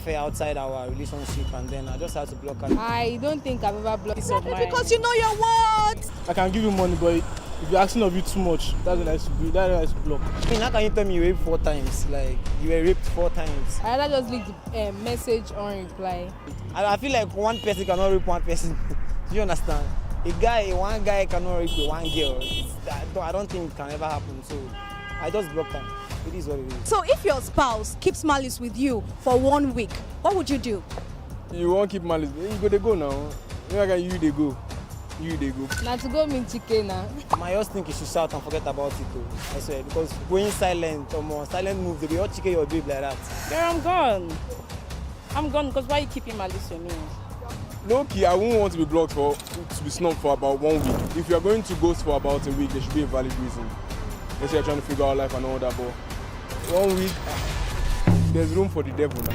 affair outside our relationship, and then I just had to block her. I don't think I've ever blocked this of mine. Because you know your words. I can give you money, but if you're asking of you too much, that's when I should be. That's when I should block. I mean, how can you tell me you raped 4 times? Like, you were raped 4 times. I rather just leave the message on reply. I feel like one person cannot rape one person. Do you understand? One guy cannot rape one girl. I don't think it can ever happen. So I just blocked her. It is what it is. So if your spouse keeps malice with you for 1 week, what would you do? You won't keep malice. You go now. You they go. Now to go mean chicken now. My just think you should shout and forget about it too. I swear, because going silent or more silent move, they will all chicken your babe like that. Yeah, I'm gone. I'm gone because why are you keeping malice on me? No, key, I won't want to be blocked to be snubbed for about 1 week. If you are going to ghost for about a week, there should be a valid reason. Let's say you're trying to figure out life and all that, but 1 week, there's room for the devil now.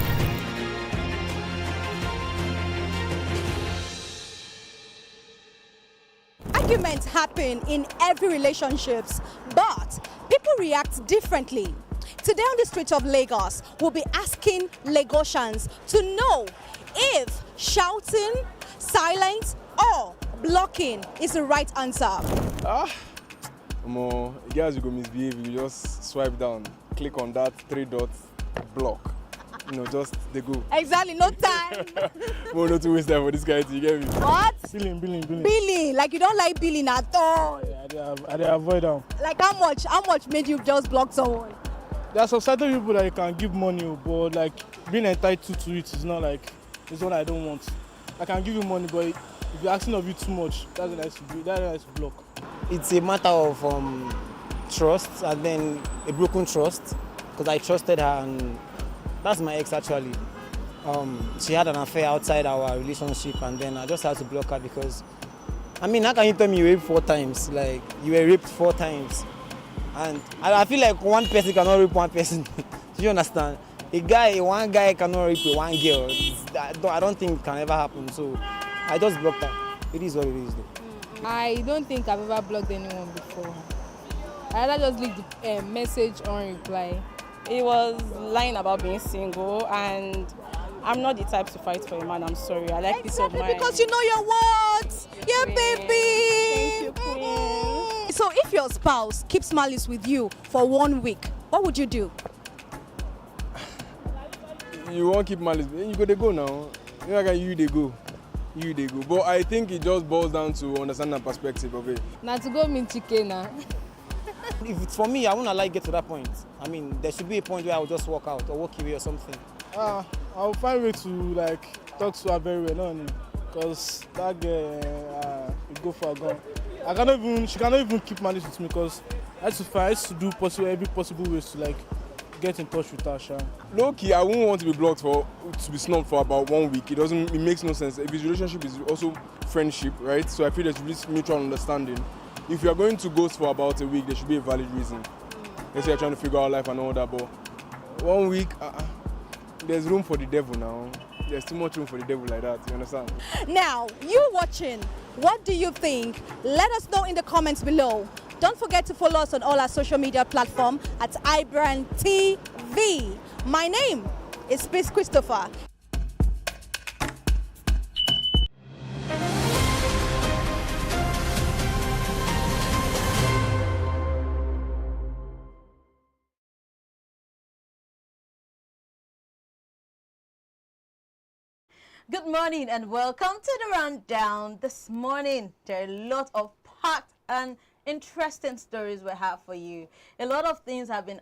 Arguments happen in every relationships, but people react differently. Today on the streets of Lagos, we'll be asking Lagosians to know if shouting, silence, or blocking is the right answer. Guys, you go misbehave, you just swipe down, click on that 3 dots, block. Just they go. Exactly, no time. Well, not to waste time for this guy, you get me? What? Billing. Billing, like you don't like billing at all. Yeah, I avoid them. Like how much made you just block someone? There are some certain people that you can give money, but like being entitled to it is not like, it's what I don't want. I can give you money, but if you're asking of you too much, that's when I should block. It's a matter of trust, and then a broken trust, because I trusted her, and that's my ex actually. She had an affair outside our relationship, and then I just had to block her because, I mean, how can you tell me you raped 4 times? Like, you were raped 4 times. And I feel like one person cannot rape one person. Do you understand? One guy cannot rape one girl. I don't think it can ever happen. So I just blocked her. It is what it is though. I don't think I've ever blocked anyone before. I rather just leave the message on reply. He was lying about being single, and I'm not the type to fight for a man. I'm sorry. I like peace of mind. Because you know your words. Yeah, baby. Thank you, Queen. So if your spouse keeps malice with you for 1 week, what would you do? You won't keep malice. You go now. You they go. But I think it just boils down to understanding the perspective of it. Now to go mean chicken now. If it's for me, I wouldn't like get to that point. I mean, there should be a point where I will just walk out or walk away or something. I'll find a way to like talk to her very well, because that girl, we go for a gun. She cannot even keep malice with me, because I used to do every possible ways to like get in touch with her. Low key, I won't want to be blocked to be snubbed for about 1 week. It makes no sense. If his relationship is also friendship, right? So I feel there's this mutual understanding. If you are going to ghost for about a week, there should be a valid reason. Let's say you're trying to figure out life and all that, but 1 week, there's room for the devil now. There's too much room for the devil like that, you understand? Now, you watching, what do you think? Let us know in the comments below. Don't forget to follow us on all our social media platforms at IbrandTV. My name is Peace Christopher. Good morning and welcome to the rundown. This morning, there are a lot of packed and interesting stories we have for you. A lot of things have been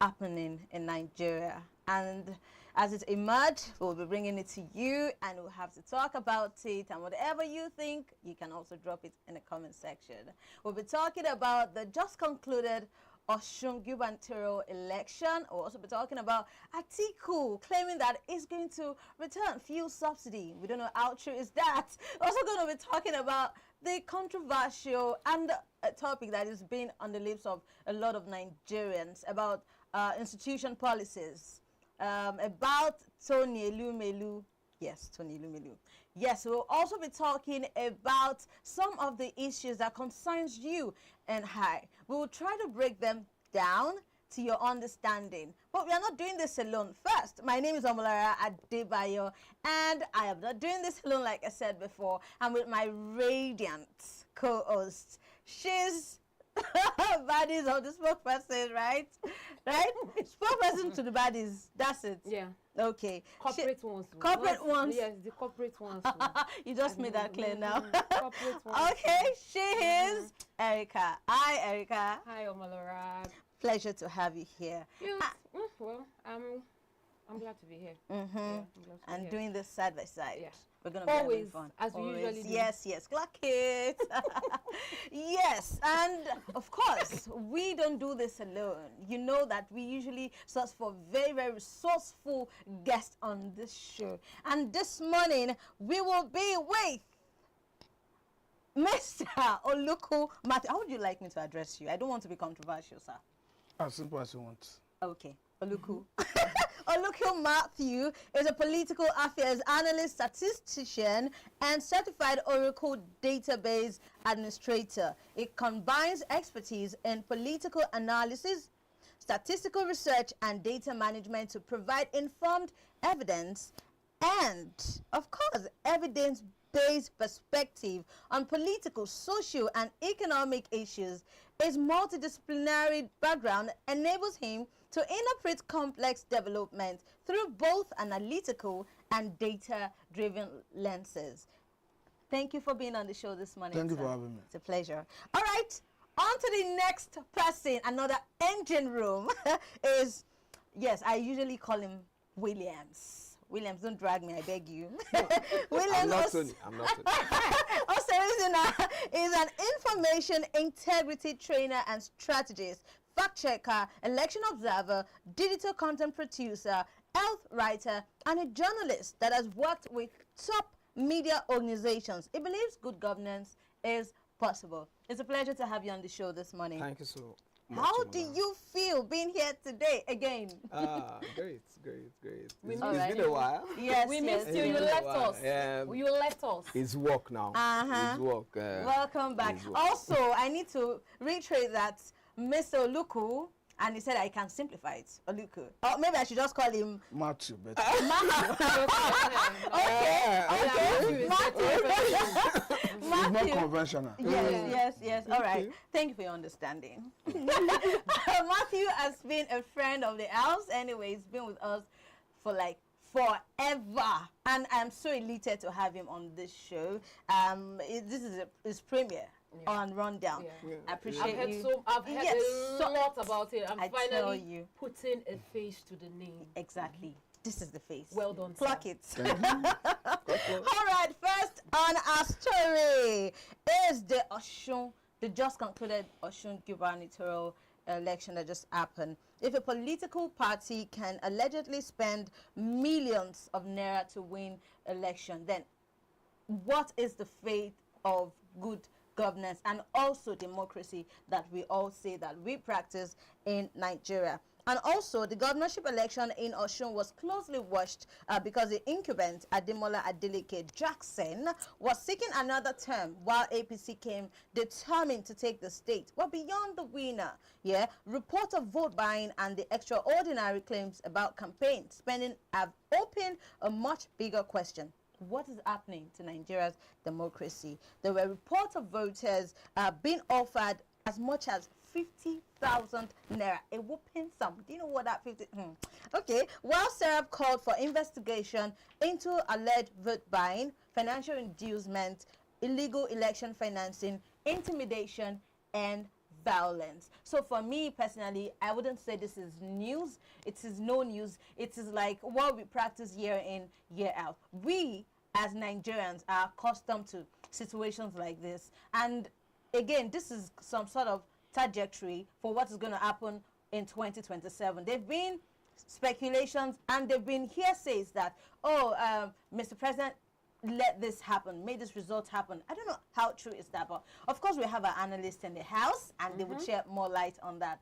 happening in Nigeria, and as it emerged, we'll be bringing it to you, and we'll have to talk about it, and whatever you think, you can also drop it in the comment section. We'll be talking about the just concluded Osun gubernatorial election. We'll also be talking about Atiku claiming that he's going to return fuel subsidy. We don't know how true is that. We're also going to be talking about the controversial and a topic that has been on the lips of a lot of Nigerians about institution policies, about Tony Elumelu. Yes, Tony Elumelu. Yes, we'll also be talking about some of the issues that concerns you and I. We will try to break them down to your understanding. But we are not doing this alone. First, my name is Omolara Adebayo, and I am not doing this alone, like I said before. I'm with my radiant co-host. She's baddies of the spokesperson, right? Right? Spokesperson to the baddies. That's it. Yeah. Okay. Corporate ones. Corporate ones. Yes, the corporate ones. You just made that clear now. Corporate ones. Okay, she is Erica. Hi, Erica. Hi, Omalora. Pleasure to have you here. Well, I'm glad to be here. Yeah, I'm glad to be And here. doing this side by side. Yeah. We're gonna be Always, having fun. as we usually do. Yes, yes. Clock it. Yes, and of course, we don't do this alone. You know that we usually source for very, very resourceful guests on this show. And this morning, we will be with Mr. Oluku Matthew. How would you like me to address you? I don't want to be controversial, sir. As simple as you want. Okay, Oluku. Oluku Matthew is a political affairs analyst, statistician, and certified Oracle database administrator. It combines expertise in political analysis, statistical research, and data management to provide informed evidence and, of course, evidence-based perspective on political, social, and economic issues. His multidisciplinary background enables him to interpret complex developments through both analytical and data-driven lenses. Thank you for being on the show this morning. Thank you sir. for having me. It's a pleasure. All right, on to the next person. Another engine room is, yes, I usually call him Williams. Williams, don't drag me, I beg you. Williams I'm not also is an information integrity trainer and strategist, fact checker, election observer, digital content producer, health writer, and a journalist that has worked with top media organizations. He believes good governance is possible. It's a pleasure to have you on the show this morning. Thank you so much. How do you feel being here today again? Great. It's been Alright. a while. Yes, We yes. missed you. You Yeah. left us. Yeah. You left us. It's work now. Uh-huh. It's work. Welcome back. it's work. Also, I need to reiterate that Mr. Oluku, and he said I can simplify it, Oluku. Or maybe I should just call him Matthew, but Okay, it's not Matthew. conventional. Yes. All right. Thank you for your understanding. Matthew has been a friend of the house. Anyway, he's been with us for like forever, and I'm so elated to have him on this show. This is his premiere on Rundown. Yeah. I appreciate I've heard Yes, a lot about it. I'm I tell finally you. putting a face to the name. Exactly. This is the face. Well done, Pluck sir. it. All right. First on our story is the just concluded Osun gubernatorial election that just happened. If a political party can allegedly spend millions of naira to win election, then what is the fate of good governance and also democracy that we all say that we practice in Nigeria? And also, the governorship election in Osun was closely watched because the incumbent Ademola Adeleke Jackson was seeking another term, while APC came determined to take the state. Well, beyond the winner, report of vote buying and the extraordinary claims about campaign spending have opened a much bigger question. What is happening to Nigeria's democracy? There were reports of voters being offered as much as 50,000 naira, a whooping sum. Do you know what that 50? Okay. While Serap called for investigation into alleged vote buying, financial inducement, illegal election financing, intimidation, and violence. So for me personally, I wouldn't say this is news. It is no news. It is like what we practice year in, year out. We as Nigerians are accustomed to situations like this. And again, this is some sort of trajectory for what is going to happen in 2027. There've been speculations and there've been hearsays that, Mr. President, let this happen, made this result happen. I don't know how true is that, but of course we have an analyst in the house and they would shed more light on that.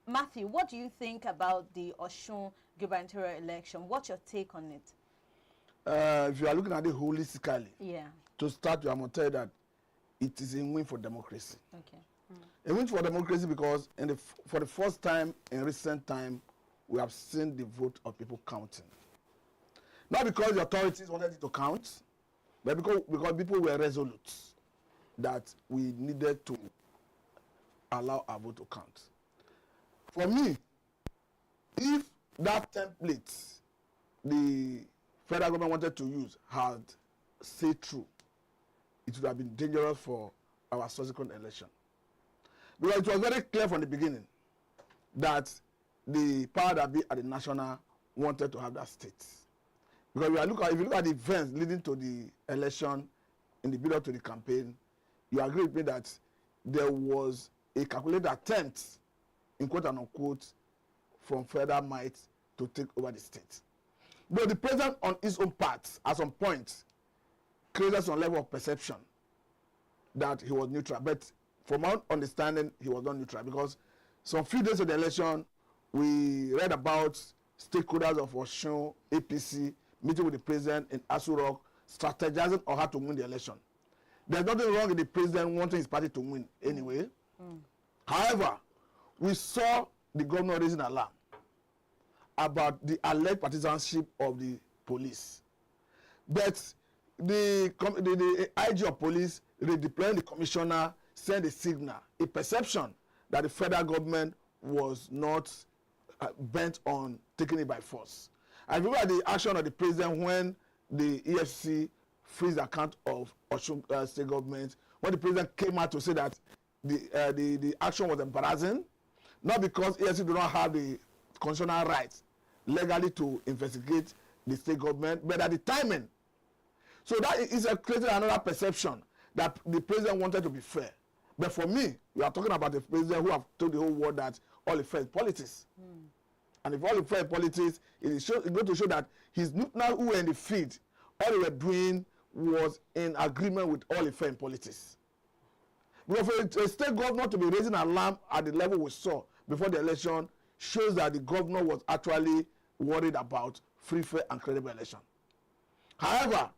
Matthew, what do you think about the Osun gubernatorial election? What's your take on it? If you are looking at it holistically, Yeah. to start, I must tell you that it is a win for democracy. Okay. A win for democracy because for the first time in recent time, we have seen the vote of people counting. Not because the authorities wanted it to count, but because people were resolute that we needed to allow our vote to count. For me, if that template the federal government wanted to use had stayed true, it would have been dangerous for our subsequent election. Because it was very clear from the beginning that the power that be at the national wanted to have that state. Because if you look at the events leading to the election in the build-up to the campaign, you agree with me that there was a calculated attempt, in quote and unquote, from federal might to take over the state. But the president on his own part, at some point, created some level of perception that he was neutral. But from our understanding, he was not neutral because some few days of the election, we read about stakeholders of Osun, APC, meeting with the president in Asu Rock, strategizing on how to win the election. There's nothing wrong with the president wanting his party to win anyway. However, we saw the governor raising alarm about the alleged partisanship of the police. But the IG of police redeploying the commissioner sent a signal, a perception that the federal government was not bent on taking it by force. I remember the action of the president when the EFCC freeze the account of Osun state government, when the president came out to say that the action was embarrassing, not because EFCC do not have the constitutional rights legally to investigate the state government, but at the timing. So that is creating another perception that the president wanted to be fair. But for me, we are talking about the president who have told the whole world that all is fair in politics. And if all is fair in politics, it's going to show that his now who were in the field, all they were doing was in agreement with all is fair in politics. Because for a state governor to be raising an alarm at the level we saw before the election shows that the governor was actually worried about free, fair, and credible election. However,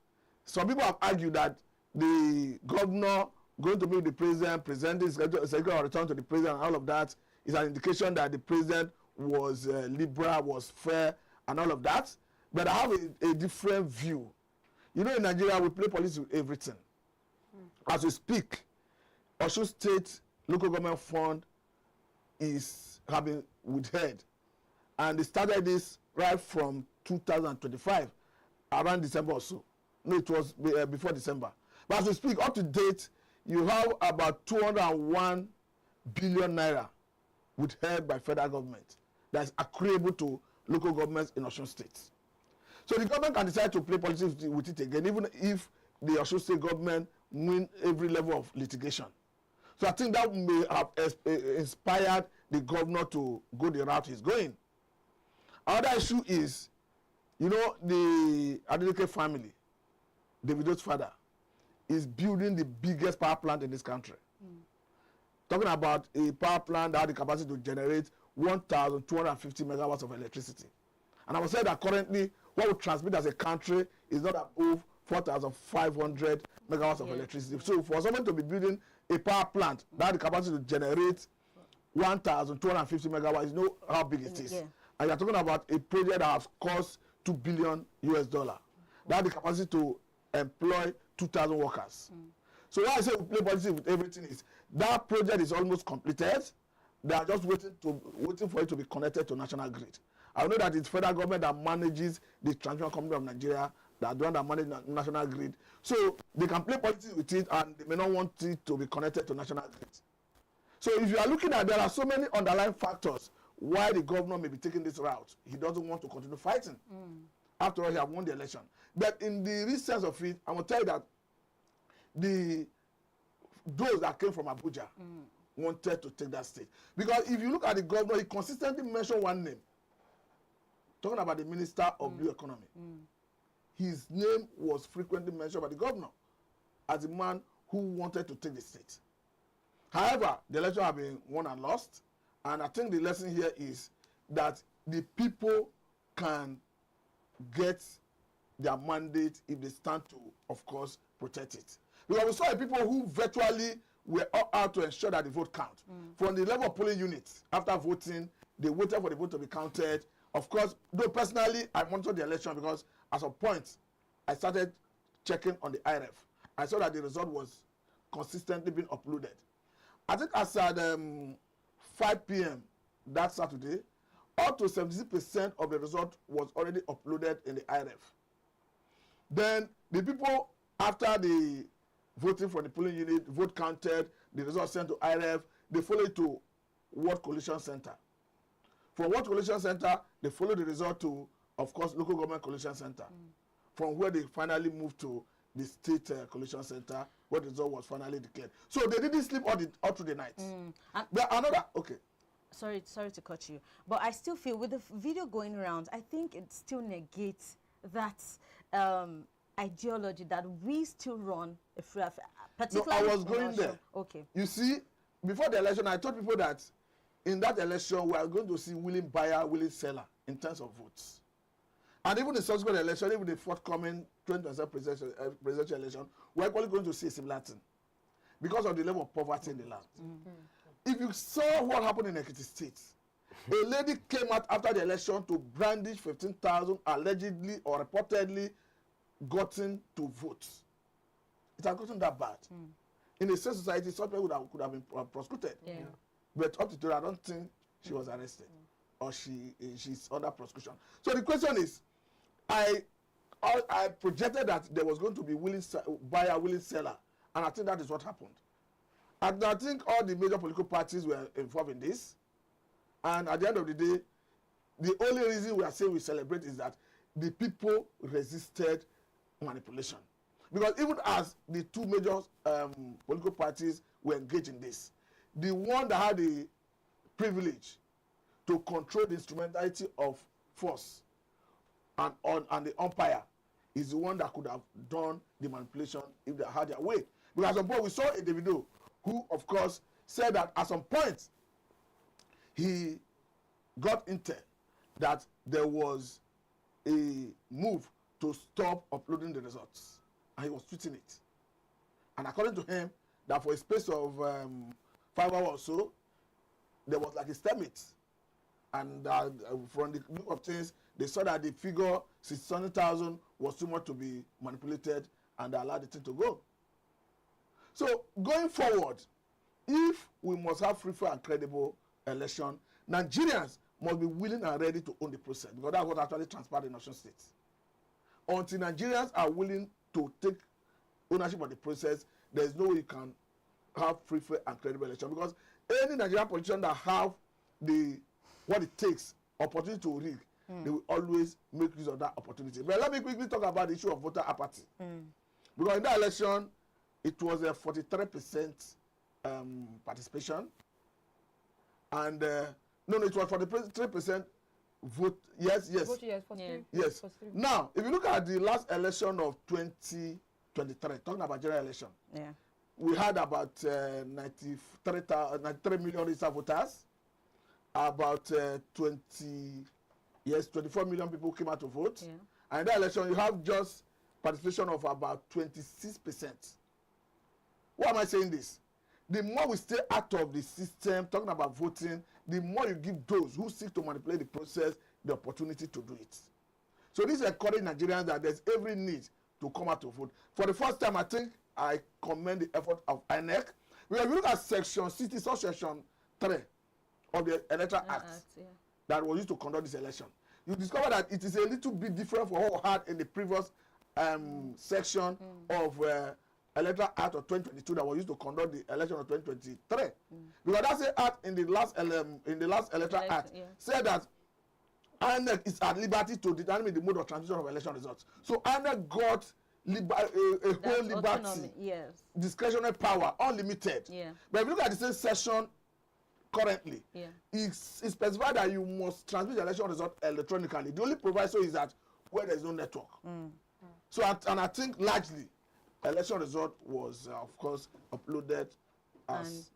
some people have argued that the governor going to meet the president, presenting secretary of return to the president, and all of that is an indication that the president was liberal, was fair, and all of that. But I have a different view. You know, in Nigeria, we play politics with everything. As we speak, Osun State local government fund is having withheld. And they started this right from 2025, around December or so. No, it was before December. But as we speak, up to date, you have about 201 billion naira withheld by federal government that is accruable to local governments in Osun State. So the government can decide to play politics with it again, even if the Osun State government win every level of litigation. So I think that may have inspired the governor to go the route he's going. Another issue is, you know, the Adeleke family, Davido's father, is building the biggest power plant in this country. Talking about a power plant that had the capacity to generate 1,250 megawatts of electricity. And I would say that currently, what we transmit as a country is not above 4,500 megawatts of electricity. So for someone to be building a power plant that had the capacity to generate 1,250 megawatts, you know how big it is. Yeah. And you're talking about a project that has cost $2 billion US. That had the capacity to employ 2,000 workers. So what I say we play politics with everything is that project is almost completed. They are just waiting for it to be connected to national grid. I know that it's federal government that manages the transmission company of Nigeria, that the one that manages the national grid. So they can play politics with it and they may not want it to be connected to national grid. So if you are looking at, there are so many underlying factors why the governor may be taking this route. He doesn't want to continue fighting. After all, he has won the election. But in the real sense of it, I will tell you that those that came from Abuja wanted to take that state. Because if you look at the governor, he consistently mentioned one name. Talking about the Minister of Blue Economy. His name was frequently mentioned by the governor as a man who wanted to take the state. However, the election has been won and lost. And I think the lesson here is that the people can get their mandate if they stand to, of course, protect it. Because we saw people who virtually were all out to ensure that the vote count. From the level of polling units, after voting, they waited for the vote to be counted. Of course, though personally, I monitored the election because at some point, I started checking on the IRF. I saw that the result was consistently being uploaded. I think as at 5 p.m. that Saturday, up to 76% of the result was already uploaded in the IRF. Then the people, after the voting for the polling unit, vote counted, the result sent to IRF, they follow it to World Coalition Center. From World Coalition Center, they follow the result to, of course, Local Government Coalition Center. From where they finally moved to the State Coalition Center, where the result was finally declared. So they didn't sleep all through the night. But another, okay. Sorry to cut you, but I still feel with the video going around, I think it still negates that ideology that we still run a free, particularly. No, I was going there. Okay. You see, before the election, I told people that in that election we are going to see willing buyer, willing seller in terms of votes. And even the subsequent election, even the forthcoming 2027 presidential election, we are probably going to see a similar thing because of the level of poverty in the land. If you saw what happened in Ekiti State, a lady came out after the election to brandish 15,000 allegedly or reportedly gotten to vote. It has gotten that bad. In a safe society, some people could have been prosecuted. Yeah. But up to today, I don't think she was arrested or she's under prosecution. So the question is, I projected that there was going to be willing buyer, willing seller, and I think that is what happened. And I think all the major political parties were involved in this. And at the end of the day, the only reason we are saying we celebrate is that the people resisted manipulation. Because even as the two major political parties were engaged in this, the one that had the privilege to control the instrumentality of force and the umpire is the one that could have done the manipulation if they had their way. Because at some point we saw a Davido who, of course, said that at some point he got intel that there was a move to stop uploading the results, and he was tweeting it. And according to him, that for a space of 5 hours or so, there was like a stalemate. And from the look of things, they saw that the figure 600,000 was too much to be manipulated, and they allowed the thing to go. So going forward, if we must have free, fair, and credible election, Nigerians must be willing and ready to own the process, because that's what actually transpired in Osun State. Until Nigerians are willing to take ownership of the process, there is no way you can have free, fair, and credible election, because any Nigerian politician that have what it takes opportunity to rig, they will always make use of that opportunity. But let me quickly talk about the issue of voter apathy. Because in that election, it was a 43% participation, and no, it was 43% vote. Yes. Vote yes, 43. Yes. 43. Now, if you look at the last election of 2023, talking about general election, we had about 93 million registered voters. About 24 million people came out to vote. And in that election, you have just participation of about 26%. Why am I saying this? The more we stay out of the system, talking about voting, the more you give those who seek to manipulate the process the opportunity to do it. So this encourages Nigerians that there's every need to come out to vote. For the first time, I think I commend the effort of INEC. Because if you look at section 60, section 3 of the Electoral Act that was used to conduct this election, you discover that it is a little bit different from what we had in the previous section of Electoral Act of 2022 that was used to conduct the election of 2023. Because that's the act in the last Electoral Act said that INEC is at liberty to determine the mode of transmission of election results. So INEC got a whole liberty, discretionary power, unlimited. But if you look at the same session currently, it's specified that you must transmit the election result electronically. The only proviso is that where there is no network. So, and I think largely, election result was, of course, uploaded as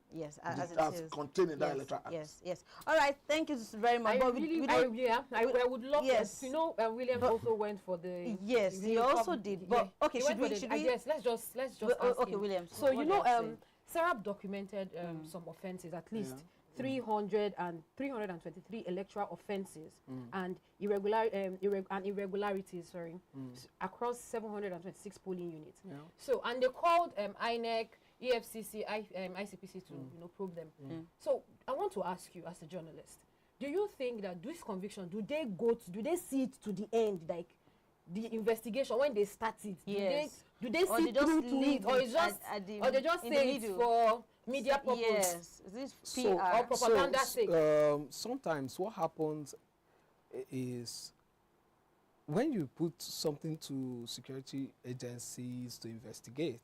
contained in that electoral act. Yes. All right. Thank you very much. I would love to. You know, William also went for the. Yes, he also did. But okay, should we? Yes. Let's just. Okay, William. So you know, Sarab documented some offences, at least 323 electoral offences and irregularities, across 726 polling units. Yeah. So, and they called INEC, EFCC, ICPC to probe them. So, I want to ask you, as a journalist, do you think that this conviction, do they see it to the end, like the investigation when they start it? Yes. Do they Or see they just through to leave it, or it it's just, or they just in the say it's middle? for media purpose? Yes. Is this PR? or propaganda sake? Sometimes what happens is when you put something to security agencies to investigate,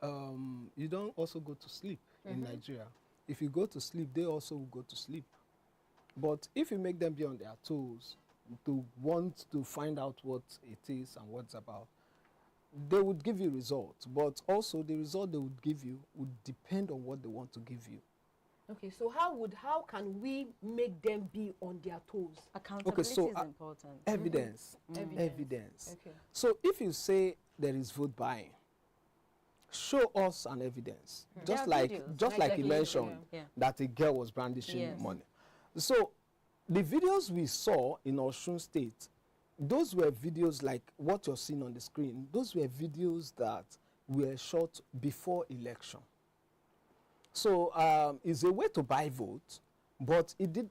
you don't also go to sleep in Nigeria. If you go to sleep, they also will go to sleep. But if you make them be on their toes to want to find out what it is and what it's about, they would give you results. But also the result they would give you would depend on what they want to give you. Okay, so how can we make them be on their toes? Accountability is important. Evidence. Evidence. Okay. So if you say there is vote buying, show us an evidence. Just like you mentioned that a girl was brandishing money. So the videos we saw in Osun State, those were videos like what you're seeing on the screen. Those were videos that were shot before election. So it's a way to buy votes, but it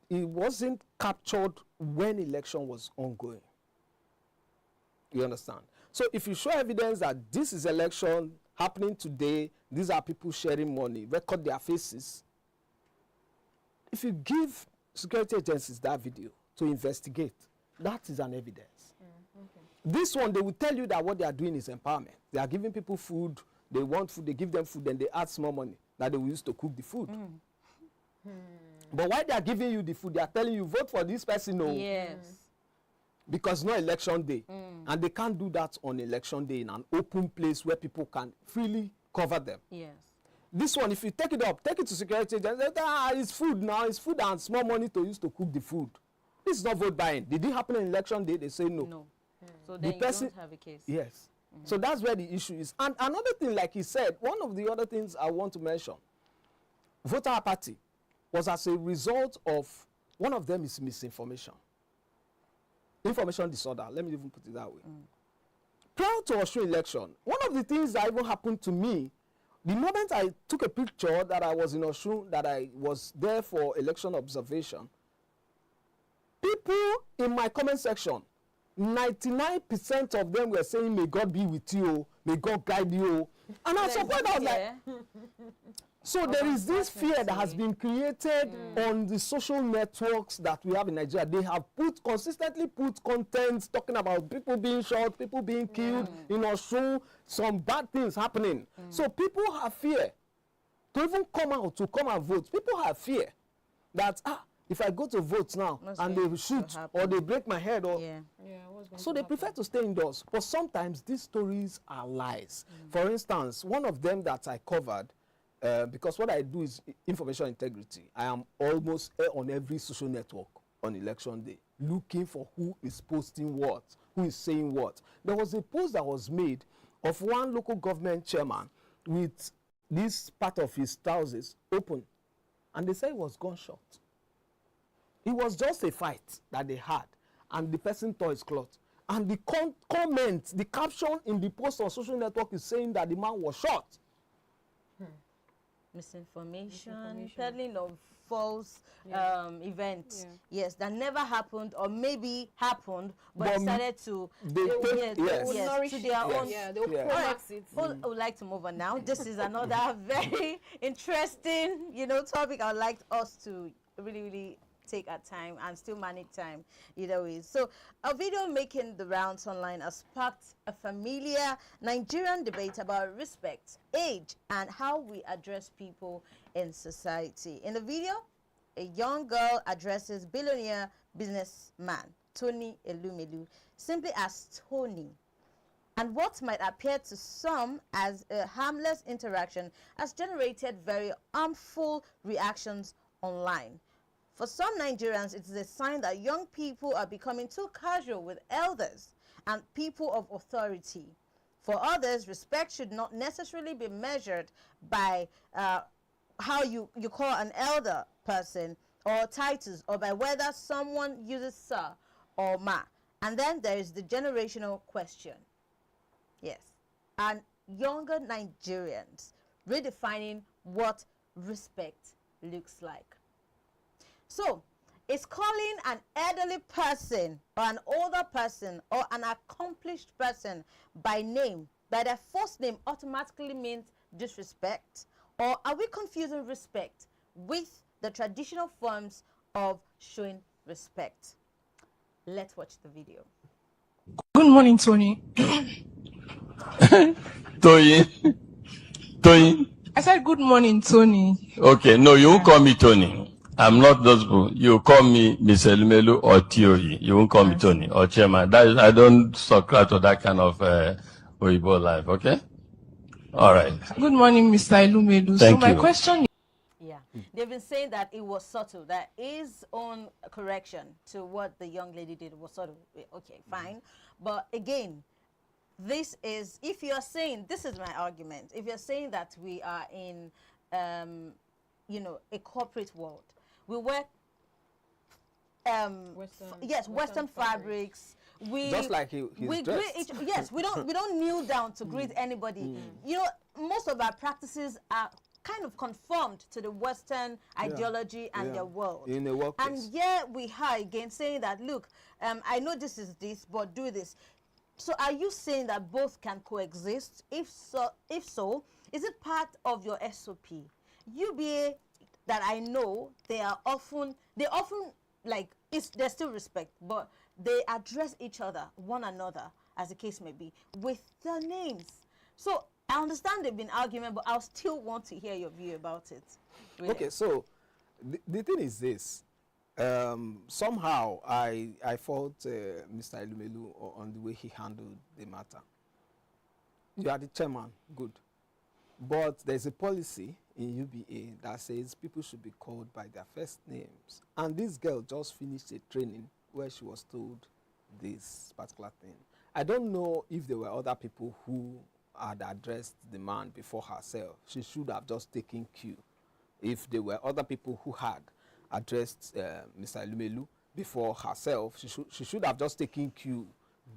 wasn't captured when election was ongoing. You understand? So if you show evidence that this is election happening today, these are people sharing money, record their faces. If you give security agencies that video to investigate, that is an evidence. This one, they will tell you that what they are doing is empowerment. They are giving people food, they want food, they give them food, then they add small money that they will use to cook the food. But while they are giving you the food, they are telling you, vote for this person. No. Yes. Because no election day. And they can't do that on election day in an open place where people can freely cover them. Yes. This one, if you take it up, take it to security agents, it's food now, it's food and small money to use to cook the food. This is not vote buying. Did it happen in election day? They say no. No. So then you don't have a case. Yes. So that's where the issue is. And another thing, like he said, one of the other things I want to mention, voter apathy was as a result of, one of them is misinformation. Information disorder, let me even put it that way. Prior to Osun election, one of the things that even happened to me, the moment I took a picture that I was in Osun, that I was there for election observation, people in my comment section, 99% of them were saying, may God be with you, may God guide you. And at some point I was like, so there is this fear that has been created on the social networks that we have in Nigeria. They have consistently put content talking about people being shot, people being killed in Osun, some bad things happening. So people have fear to even come out to come and vote. People have fear that, if I go to vote now and they shoot or they break my head, or so they prefer to stay indoors. But sometimes these stories are lies. For instance, one of them that I covered, because what I do is information integrity. I am almost on every social network on election day, looking for who is posting what, who is saying what. There was a post that was made of one local government chairman with this part of his trousers open, and they said it was gunshot. It was just a fight that they had, and the person tore his cloth. And the comment, the caption in the post on social network is saying that the man was shot. Misinformation, peddling of false events. Yes, that never happened, or maybe happened, but decided to they to their own. They will promax it. I would like to move on now. This is another very interesting, topic. I would like us to really take our time and still manage time either way. So a video making the rounds online has sparked a familiar Nigerian debate about respect, age, and how we address people in society. In the video, a young girl addresses billionaire businessman Tony Elumelu simply as Tony. And what might appear to some as a harmless interaction has generated very harmful reactions online. For some Nigerians, it is a sign that young people are becoming too casual with elders and people of authority. For others, respect should not necessarily be measured by how you call an elder person or titles, or by whether someone uses sir or ma. And then there is the generational question. Yes. And younger Nigerians redefining what respect looks like. So, is calling an elderly person or an older person or an accomplished person by name, by their first name, automatically means disrespect? Or are we confusing respect with the traditional forms of showing respect? Let's watch the video. Good morning, Tony. Toyin. Toyin. I said good morning, Tony. Okay, no, you won't call me Tony. I'm not those people. You call me Miss Elumelu or Tioyi. You won't call me Tony or Chairman. That is, I don't subscribe to that kind of Oyibo life, okay? All right. Good morning, Mr. Elumelu. Thank so my you. question Yeah, they've been saying that it was subtle, that his own correction to what the young lady did was sort of, okay, fine. But again, this is, if you're saying, this is my argument, if you're saying that we are in, you know, a corporate world, we work, Western fabrics. We Just like he's we dressed. greet yes, we don't kneel down to greet anybody. You know, most of our practices are kind of conformed to the Western ideology and their world. In a workplace. And yet we are again saying that, look, I know this is this, but do this. So are you saying that both can coexist? If so, is it part of your SOP? UBA that I know, they often like, there's still respect, but they address each other, one another, as the case may be, with their names. So I understand they've been arguing, but I'll still want to hear your view about it. Really. Okay, so the thing is this. Somehow I fault Mr. Elumelu on the way he handled the matter. You are the chairman, good. But there's a policy in UBA that says people should be called by their first names. And this girl just finished a training where she was told this particular thing. I don't know if there were other people who had addressed the man before herself. She should have just taken cue. If there were other people who had addressed Mr. Elumelu before herself, she should have just taken cue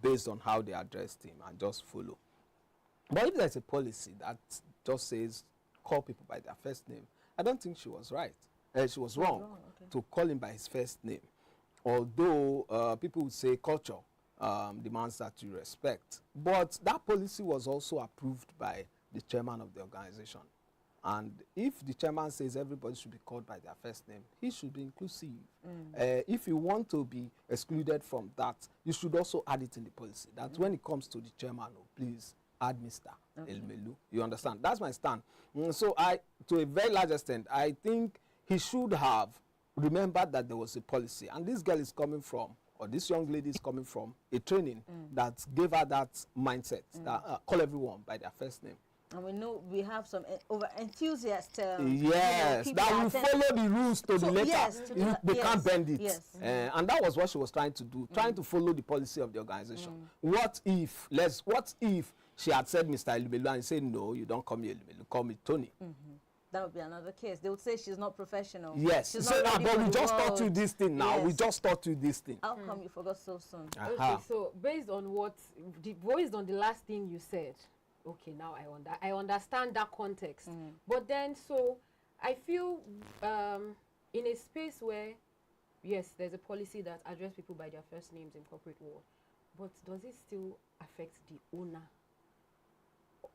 based on how they addressed him and just follow. But if there's a policy that just says call people by their first name, I don't think she was right. She was wrong to call him by his first name. Although people would say culture demands that you respect. But that policy was also approved by the chairman of the organization. And if the chairman says everybody should be called by their first name, he should be inclusive. If you want to be excluded from that, you should also add it in the policy. That when it comes to the chairman, please add Mr. Elumelu. You understand? That's my stand. So to a very large extent, I think he should have remembered that there was a policy. And this girl is coming from, or this young lady is coming from, a training that gave her that mindset, that call everyone by their first name. And we know we have some over enthusiasts. Yes, that will follow the rules to the letter. Yes, they can't bend it. Yes. And that was what she was trying to do, trying to follow the policy of the organization. What if she had said Mr. Elumelu and said, no, you don't call me Elumelu, call me Tony? That would be another case. They would say she's not professional. Yes. She's So, not ready but for we the just world. taught you this thing now. Yes. We just taught you this thing. How come you forgot so soon? Okay, so based on the last thing you said, okay, now I understand that context. But then, so I feel in a space where, yes, there's a policy that addresses people by their first names in corporate world, but does it still affect the owner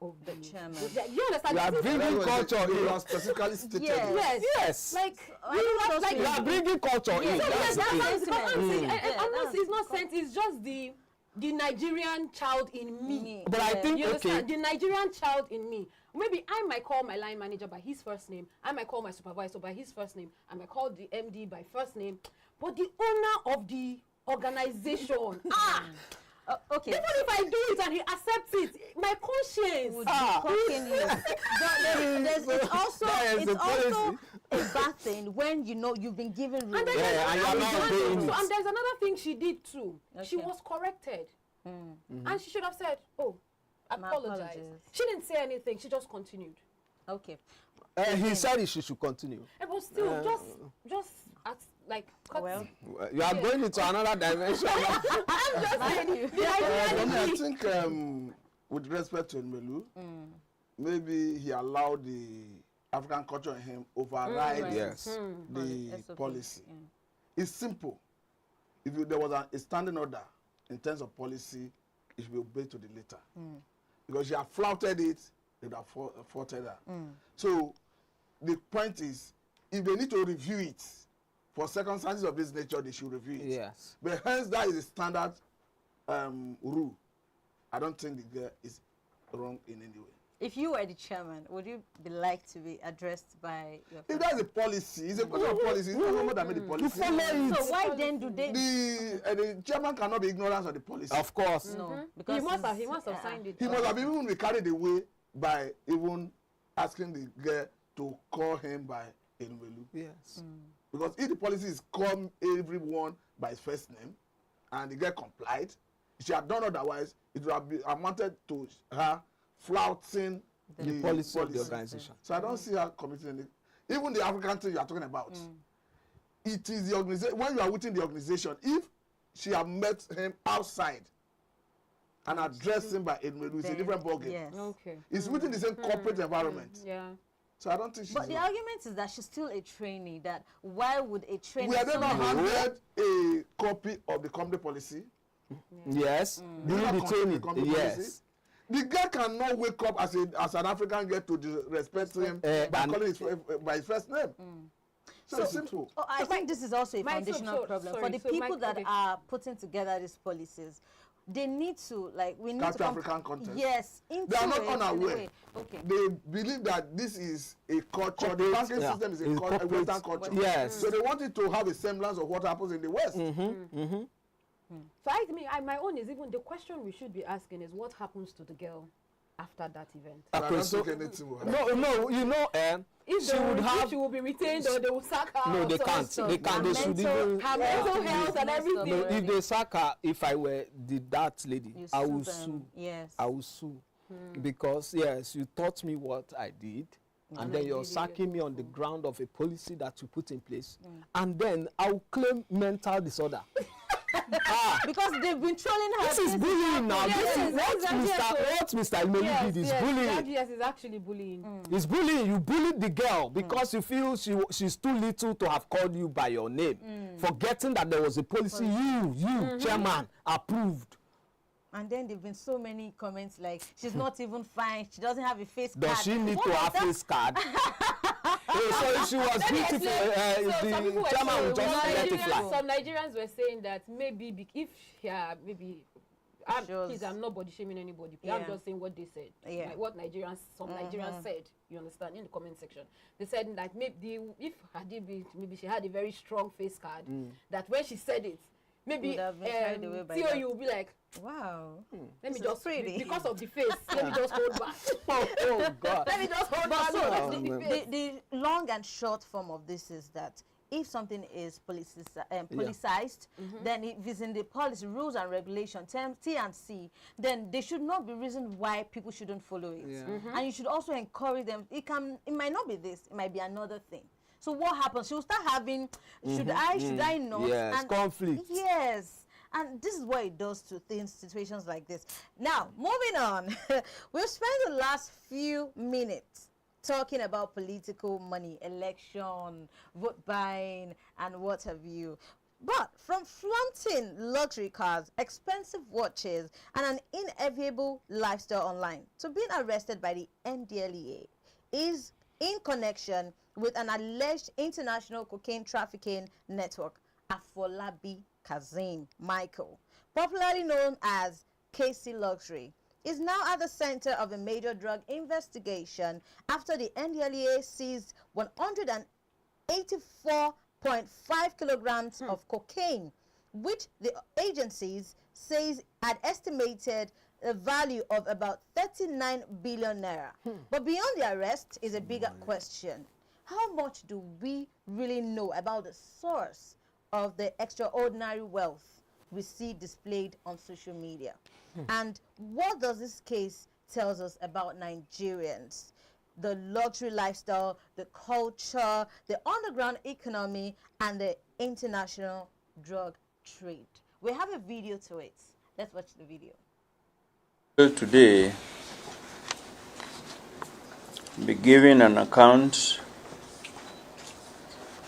of the chairman? You understand? You are bringing culture You in. are specifically stated. Yes. Yes. Like, You are bringing culture in. Yes, That's the thing. it's not sent. It's just the Nigerian child in me. But I think, You okay. understand? The Nigerian child in me. Maybe I might call my line manager by his first name. I might call my supervisor by his first name. I might call the MD by first name. But the owner of the organization, Okay. even if I do it and he accepts it, my conscience Would be cocking you. It's also a bad thing when you know you've been given rules. And then Yeah, and you are not doing it. and there's another thing she did too. She Okay. was corrected. And she should have said, oh, apologized. She didn't say anything. She just continued. Okay. He said she should continue. But still, just at like. Well, you are going into another dimension. I'm just saying. I think with respect to Melu, maybe he allowed the African culture in him override the policy. Yeah. It's simple. If there was a standing order in terms of policy, it should be obeyed to the letter. Because she had flouted it, they would have faulted her. So the point is, if they need to review it for circumstances of this nature, they should review it. Yes. But hence that is a standard rule. I don't think the girl is wrong in any way. If you were the chairman, would you be like to be addressed by your If that's a policy, it's a question of policy. It's not someone that made the policy. You follow it. So why then do they? The chairman cannot be ignorant of the policy. Of course. No, because he must have signed it. He must have even been carried away by even asking the girl to call him by Enwelu. Yes. Because if the policy is call everyone by his first name, and the girl complied, if she had done otherwise, it would have been amounted to her flouting the policy of the organization. So I don't see her committing any. Even the African thing you are talking about, it is the organization. When you are within the organization, if she had met him outside and addressed him by Enwelu, it's a different ballgame. Yes. Okay. It's within the same corporate environment. Yeah. So I don't think she's. But the argument is that she's still a trainee. That why would a trainee? We have never handed a copy of the company policy. Yes. During the training. Yes. The girl cannot wake up as an African girl to respect him by calling by his first name. So simple. Oh, I think this is also a foundational problem for the people that are putting together these policies. They need to we need to African content. Yes, they are not unaware. Okay. They believe that this is a culture. The banking system is a Western culture. Yes. So they want it to have a semblance of what happens in the West. So my own is even the question we should be asking is what happens to the girl after that event? I don't think anything will happen. No, you know, if she will be retained or they will sack her. No, they can't. They can't. They should even her mental health and everything. No, if they sack her, if I were that lady, I will sue. Yes. I will sue because yes, you taught me what I did. And then you're sacking me on the ground of a policy that you put in place, and then I'll claim mental disorder. Because they've been trolling her. This is bullying now. This is what Mr. Imeli did is bullying. Yes, it's actually bullying. It's bullying. You bullied the girl because you feel she's too little to have called you by your name, forgetting that there was a policy you chairman approved. And then there've been so many comments like she's not even fine. She doesn't have a face card. Does she need to have face card? So if she was beautiful, the chairman would just let it fly. Some Nigerians were saying that maybe if I'm not body shaming anybody. I'm just saying what they said. Like what some Nigerians said. You understand? In the comment section, they said that maybe if maybe she had a very strong face card, that when she said it, maybe Theo, you will be like, wow, let me just because of the face, let me just hold back. Oh God. Let me just hold back. The long and short form of this is that if something is politicized, then if it's in the policy, rules and regulations, T and C, then there should not be reason why people shouldn't follow it. And you should also encourage them. It might not be this, it might be another thing. So what happens? She will start having, should I not? Yes, and conflict. Yes. And this is what it does to situations like this. Now, moving on. We've spent the last few minutes talking about political money, election, vote buying, and what have you. But from flaunting luxury cars, expensive watches, and an inevitable lifestyle online to being arrested by the NDLEA is in connection with an alleged international cocaine trafficking network, Afolabi Kazeem Michael, popularly known as KC Luxury, is now at the center of a major drug investigation after the NDLEA seized 184.5 kilograms of cocaine, which the agencies says had estimated a value of about 39 billion naira. But beyond the arrest is a bigger question. How much do we really know about the source of the extraordinary wealth we see displayed on social media? And what does this case tells us about Nigerians, the luxury lifestyle, the culture, the underground economy, and the international drug trade. We have a video to it. Let's watch the video. Today, be giving an account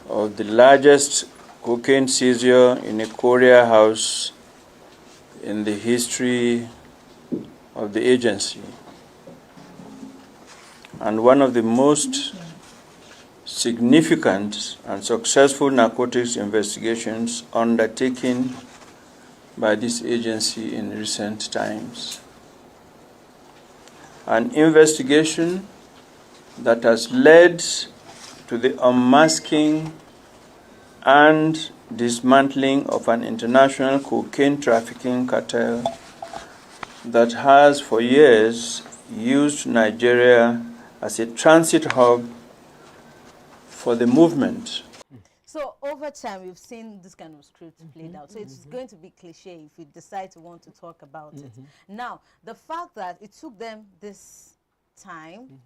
of the largest cocaine seizure in a courier house in the history of the agency, and one of the most significant and successful narcotics investigations undertaken by this agency in recent times. An investigation that has led to the unmasking and dismantling of an international cocaine trafficking cartel that has for years used Nigeria as a transit hub for the movement. So over time, we've seen this kind of script played out. So it's going to be cliche if we decide to want to talk about it. Now, the fact that it took them this time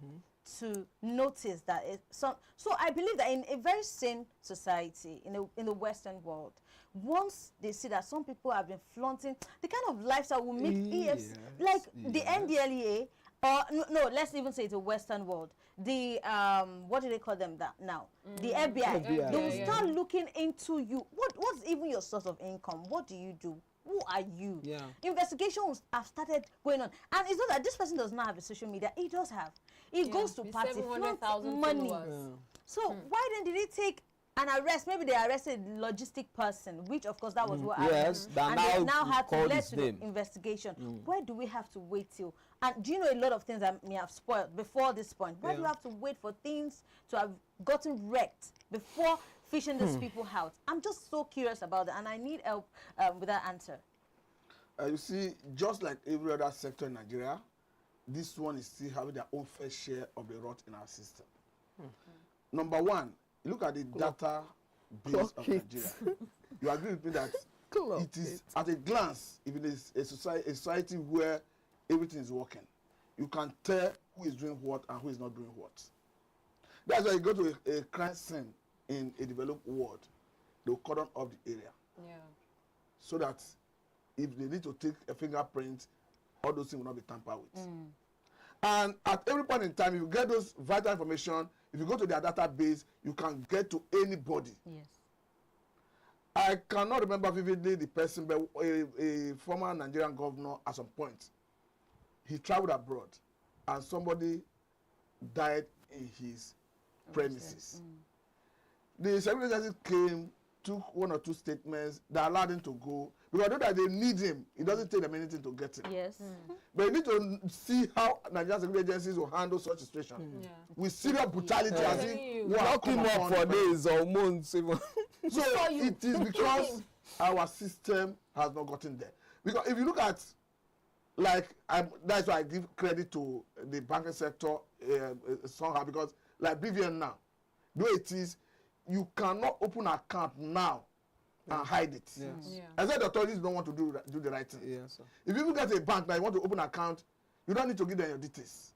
to notice that so I believe that in a very sane society, in the Western world, once they see that some people have been flaunting the kind of lifestyle will make EFs like the NDLEA, or no, let's even say it's a Western world. The what do they call them that now? The FBI. They will start looking into you. What's even your source of income? What do you do? Who are you? Investigations have started going on, and it's not that this person does not have a social media. He does have. He goes to party, flaunts money. So why then did it take an arrest? Maybe they arrested a logistic person, which of course that was what happened. And they now had to lead to the investigation. Where do we have to wait till? And do you know a lot of things that may have spoiled before this point? Why do you have to wait for things to have gotten wrecked before fishing these people out? I'm just so curious about that, and I need help with that answer. You see, just like every other sector in Nigeria, this one is still having their own fair share of the rot in our system. Number one, look at the data base of Nigeria. You agree with me that it is at a glance, if it is a society where everything is working, you can tell who is doing what and who is not doing what. That's why you go to a crime scene in a developed world, they will cordon off the area. So that if they need to take a fingerprint, all those things will not be tampered with. And at every point in time, if you get those vital information, if you go to their database, you can get to anybody. I cannot remember vividly the person, but a former Nigerian governor at some point, he traveled abroad and somebody died in his premises. The security agency came, took one or two statements that allowed him to go, because I know that they need him. It doesn't take them anything to get him. But you need to see how Nigerian security agencies will handle such a situation with serious brutality, as if lock him up for days or months even. So it is because our system has not gotten there. Because if you look at, like, that's why I give credit to the banking sector somehow, because like BVN now, the way it is, you cannot open an account now and hide it. I said the authorities don't want to do the right thing. If you get a bank now, you want to open an account, you don't need to give them your details.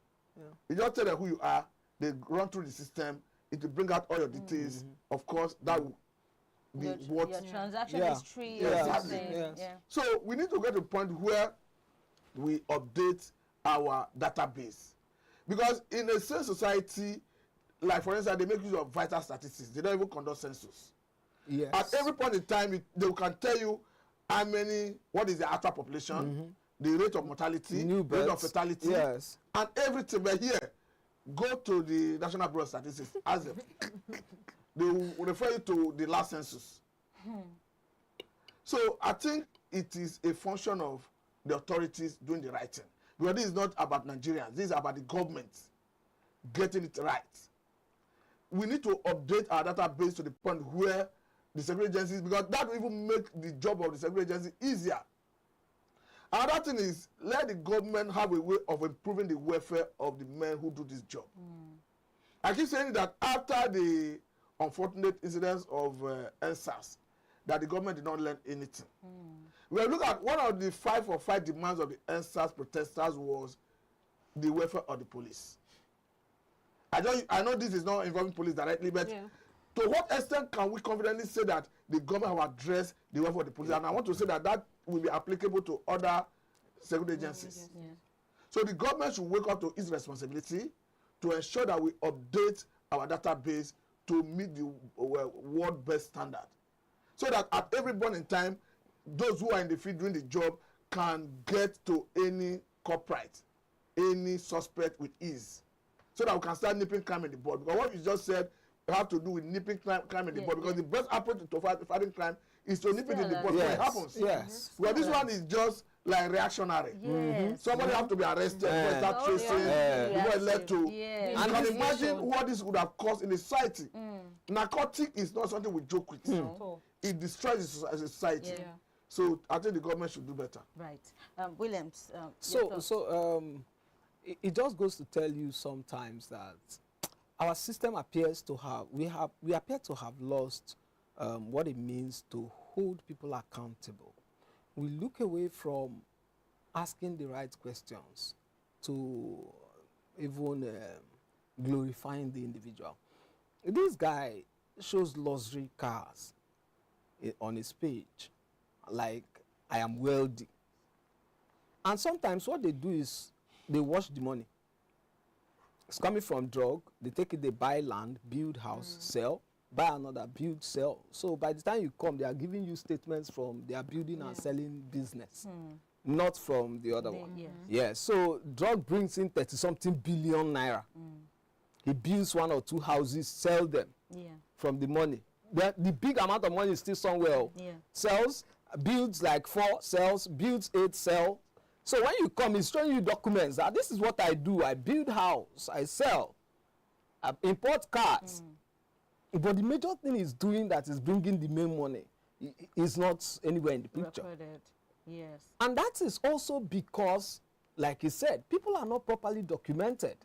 You just tell them who you are, they run through the system, it will bring out all your details. Of course, that will be what your transaction history. So we need to get to a point where we update our database. Because in a sane society, like for instance, they make use of vital statistics. They don't even conduct census. At every point in time, they can tell you how many, what is the actual population, the rate of mortality, rate of fatality, and everything. But here, go to the National Bureau of Statistics, ask them. They will refer you to the last census. So I think it is a function of the authorities doing the right thing. Because this is not about Nigerians, this is about the government getting it right. We need to update our database to the point where the security agencies, because that will even make the job of the security agency easier. Another thing is, let the government have a way of improving the welfare of the men who do this job. I keep saying that after the unfortunate incidents of NSAS, that the government did not learn anything. When you look at one of the 5 demands of the NSAS protesters was the welfare of the police. I know this is not involving police directly, but to what extent can we confidently say that the government have addressed the welfare of the police? And I want to say that that will be applicable to other security agencies. So the government should wake up to its responsibility to ensure that we update our database to meet the world best standard. So that at every point in time, those who are in the field doing the job can get to any culprit, any suspect with ease. So that we can start nipping crime in the bud. Because what you just said have to do with nipping crime in the bud. Because the best approach to fighting crime is to nip it in the bud when it happens. Yes. Well, this one is just like reactionary. Somebody have to be arrested before start tracing, before it led to. And you can imagine what this would have caused in the society. Narcotic is not something we joke with. It destroys the society. So I think the government should do better. Right. Williams. It just goes to tell you sometimes that our system appears to have, we appear to have lost what it means to hold people accountable. We look away from asking the right questions to even glorifying the individual. This guy shows luxury cars on his page, like, I am wealthy. And sometimes what they do is they wash the money. It's coming from drug. They take it, they buy land, build house, sell, buy another, build, sell. So by the time you come, they are giving you statements from their building and selling business, not from the other one. Yes. So drug brings in 30-something billion naira. He builds 1 or 2 houses, sell them from the money. The big amount of money is still somewhere. Sells, builds like 4, sells, builds 8, sell. So when you come, he's showing you documents that this is what I do. I build house, I sell, I import cars. But the major thing he's doing that is bringing the main money is not anywhere in the picture. Yes. And that is also because, like he said, people are not properly documented.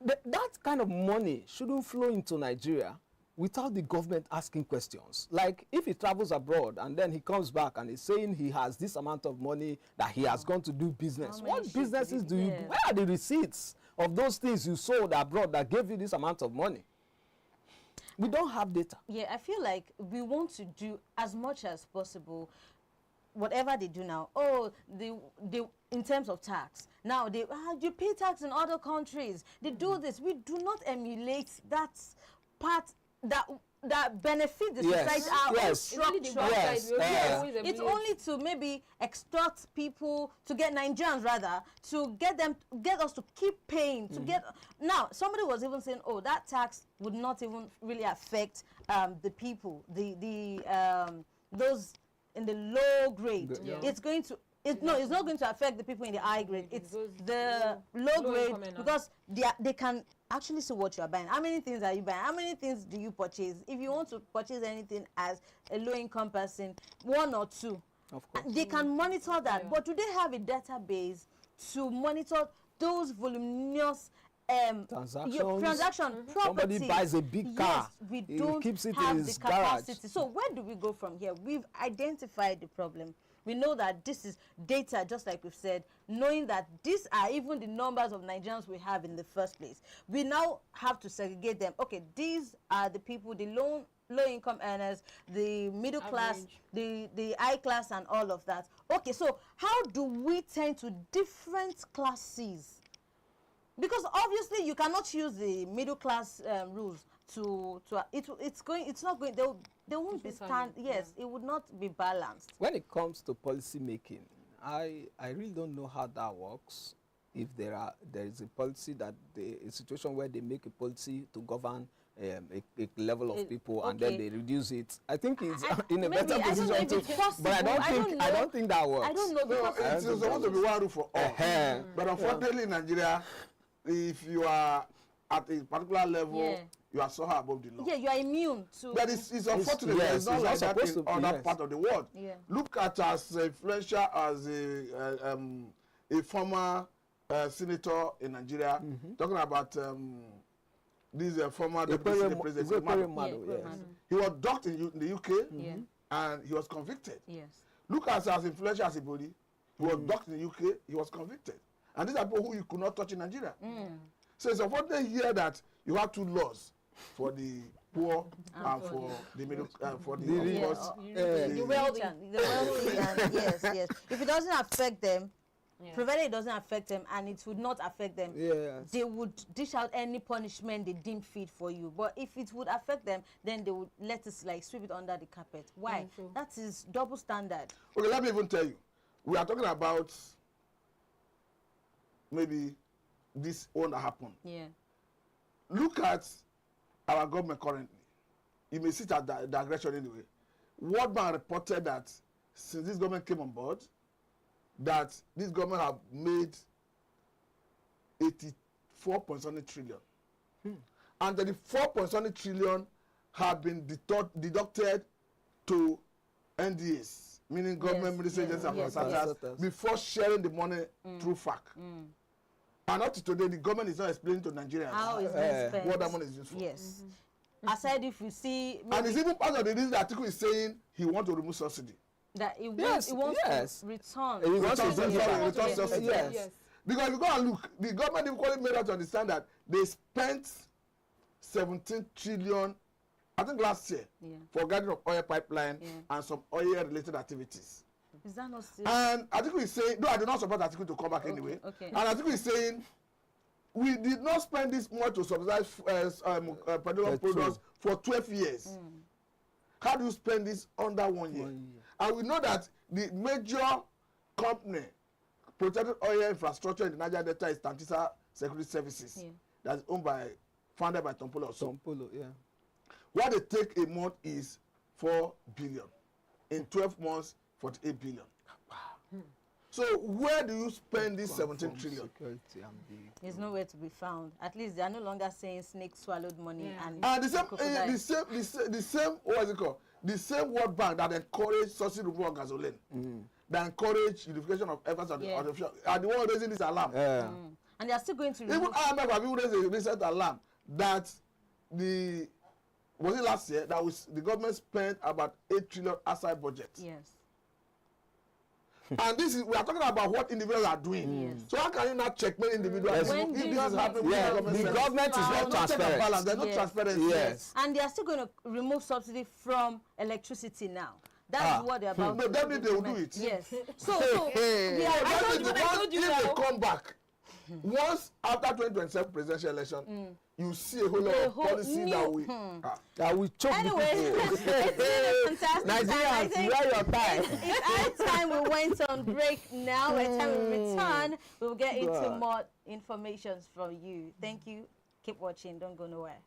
That kind of money shouldn't flow into Nigeria without the government asking questions. Like, if he travels abroad and then he comes back and he's saying he has this amount of money that he has gone to do business. What businesses do you do? Where are the receipts of those things you sold abroad that gave you this amount of money? We don't have data. Yeah, I feel like we want to do as much as possible whatever they do now. Oh, they in terms of tax. Now, you pay tax in other countries. They do this. We do not emulate that part that benefit the society, our own structure. It's only to maybe extort people, to get Nigerians rather, to get us to keep paying, to get. Now, somebody was even saying, oh, that tax would not even really affect the people, those in the low grade. It's going to. It's not going to affect the people in the high grade. It's the low grade because they can actually see what you are buying. How many things are you buying? How many things do you purchase? If you want to purchase anything as a low-income person, 1 or 2, of course, they can monitor that. But do they have a database to monitor those voluminous transaction property? Somebody buys a big car. Yes, we don't keeps it have in his the capacity. garage. So where do we go from here? We've identified the problem. We know that this is data, just like we've said, knowing that these are even the numbers of Nigerians we have in the first place. We now have to segregate them. Okay, these are the people, the low-income earners, the middle class, the high class, and all of that. Okay, so how do we tend to different classes? Because obviously you cannot use the middle class rules it's not going. They won't be it would not be balanced. When it comes to policy making, I really don't know how that works. If there is a policy a situation where they make a policy to govern a level of people and then they reduce it. I think it's in a better position to. But I don't think that works. I don't know because it's supposed to be one rule for all. But unfortunately, in Nigeria, if you are at a particular level, you are somehow above the law. Yeah, you are immune to. But it's unfortunate. It's not like that in other part of the world. Look at as influential as a former senator in Nigeria, talking about this former deputy president. He was docked in the UK and he was convicted. Look at as influential as Ibodi. He was docked in the UK. He was convicted. And these are people who you could not touch in Nigeria. So it's unfortunate here that you have two laws for the poor and for the middle, for the wealthy. And yes. If it doesn't affect them, provided it doesn't affect them, and it would not affect them, they would dish out any punishment they deem fit for you. But if it would affect them, then they would let us like sweep it under the carpet. Why? That is double standard. Okay, let me even tell you. We are talking about maybe this one that happened. Yeah. Look at our government currently. You may see that the aggression anyway. World Bank reported that since this government came on board, that this government have made 84.something trillion. And 34.something trillion have been deducted to NDAs, meaning government ministry agencies and consultants, before sharing the money through FAC. And up to today, the government is not explaining to Nigerians how it's been spent. What that money is used for. Yes. Aside if you see... And it's even part of the reason that Atiku is saying he wants to remove subsidy. That it wants to return. Return subsidy. Yes. Because if you go and look, the government equally made us understand that they spent 17 trillion, I think last year, for gathering of oil pipeline and some oil-related activities. Is that not still? And Atiku is saying, no, I do not support Atiku to come back anyway. And Atiku is saying, we did not spend this much to subsidize petroleum products for 12 years. How do you spend this under 1 year? And we know that the major company protected oil infrastructure in the Niger Delta is Tantisa Security Services. That's founded by Tompolo. What they take a month is 4 billion. In 12 months, 48 billion. So where do you spend this 17 trillion? There's nowhere to be found. At least they are no longer saying snake swallowed money. And the same, what is it called? The same World Bank that encouraged subsidy removal of gasoline, that encouraged unification of efforts of the official, are the one raising this alarm. And they are still going to even IMF have even raised a recent alarm that was it last year that the government spent about 8 trillion outside budget. And this is, we are talking about what individuals are doing. So how can you not check many individuals if this is happening? The government is not transparent. There's no transparency. And they are still going to remove subsidy from electricity now. That's what they're about. No, definitely they will do it. Yes. If they come back, once after 2027 presidential election, you see a whole lot of policy that will choke the people. Nigerians, wear your tie. It's our time. We went on break now. By the time we return, we will get into more information from you. Thank you. Keep watching. Don't go nowhere.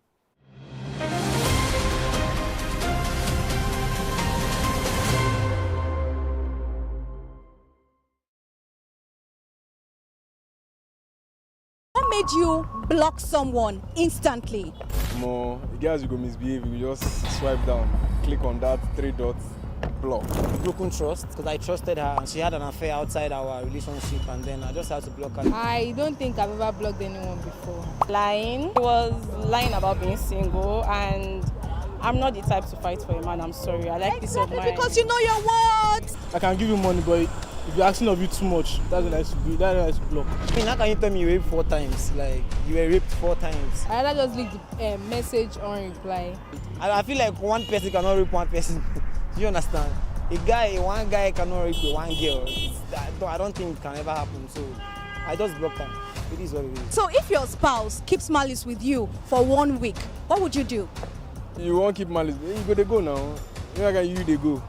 What made you block someone instantly? More, the guys you go misbehave, you just swipe down, click on that 3 dots, block. Broken trust, because I trusted her and she had an affair outside our relationship, and then I just had to block her. I don't think I've ever blocked anyone before. Lying. He was lying about being single, and I'm not the type to fight for a man. I'm sorry. I like peace of mind. Because you know your words. I can give you money, but if you're asking of you too much, that's when I should block. I mean, how can you tell me you raped 4 times? Like, you were raped 4 times. I rather just leave the message on reply. I feel like one person cannot rape one person. Do you understand? One guy cannot rape one girl. I don't think it can ever happen. So I just blocked her. It is what it is. So if your spouse keeps malice with you for 1 week, what would you do? You won't keep malice. You go now. You go.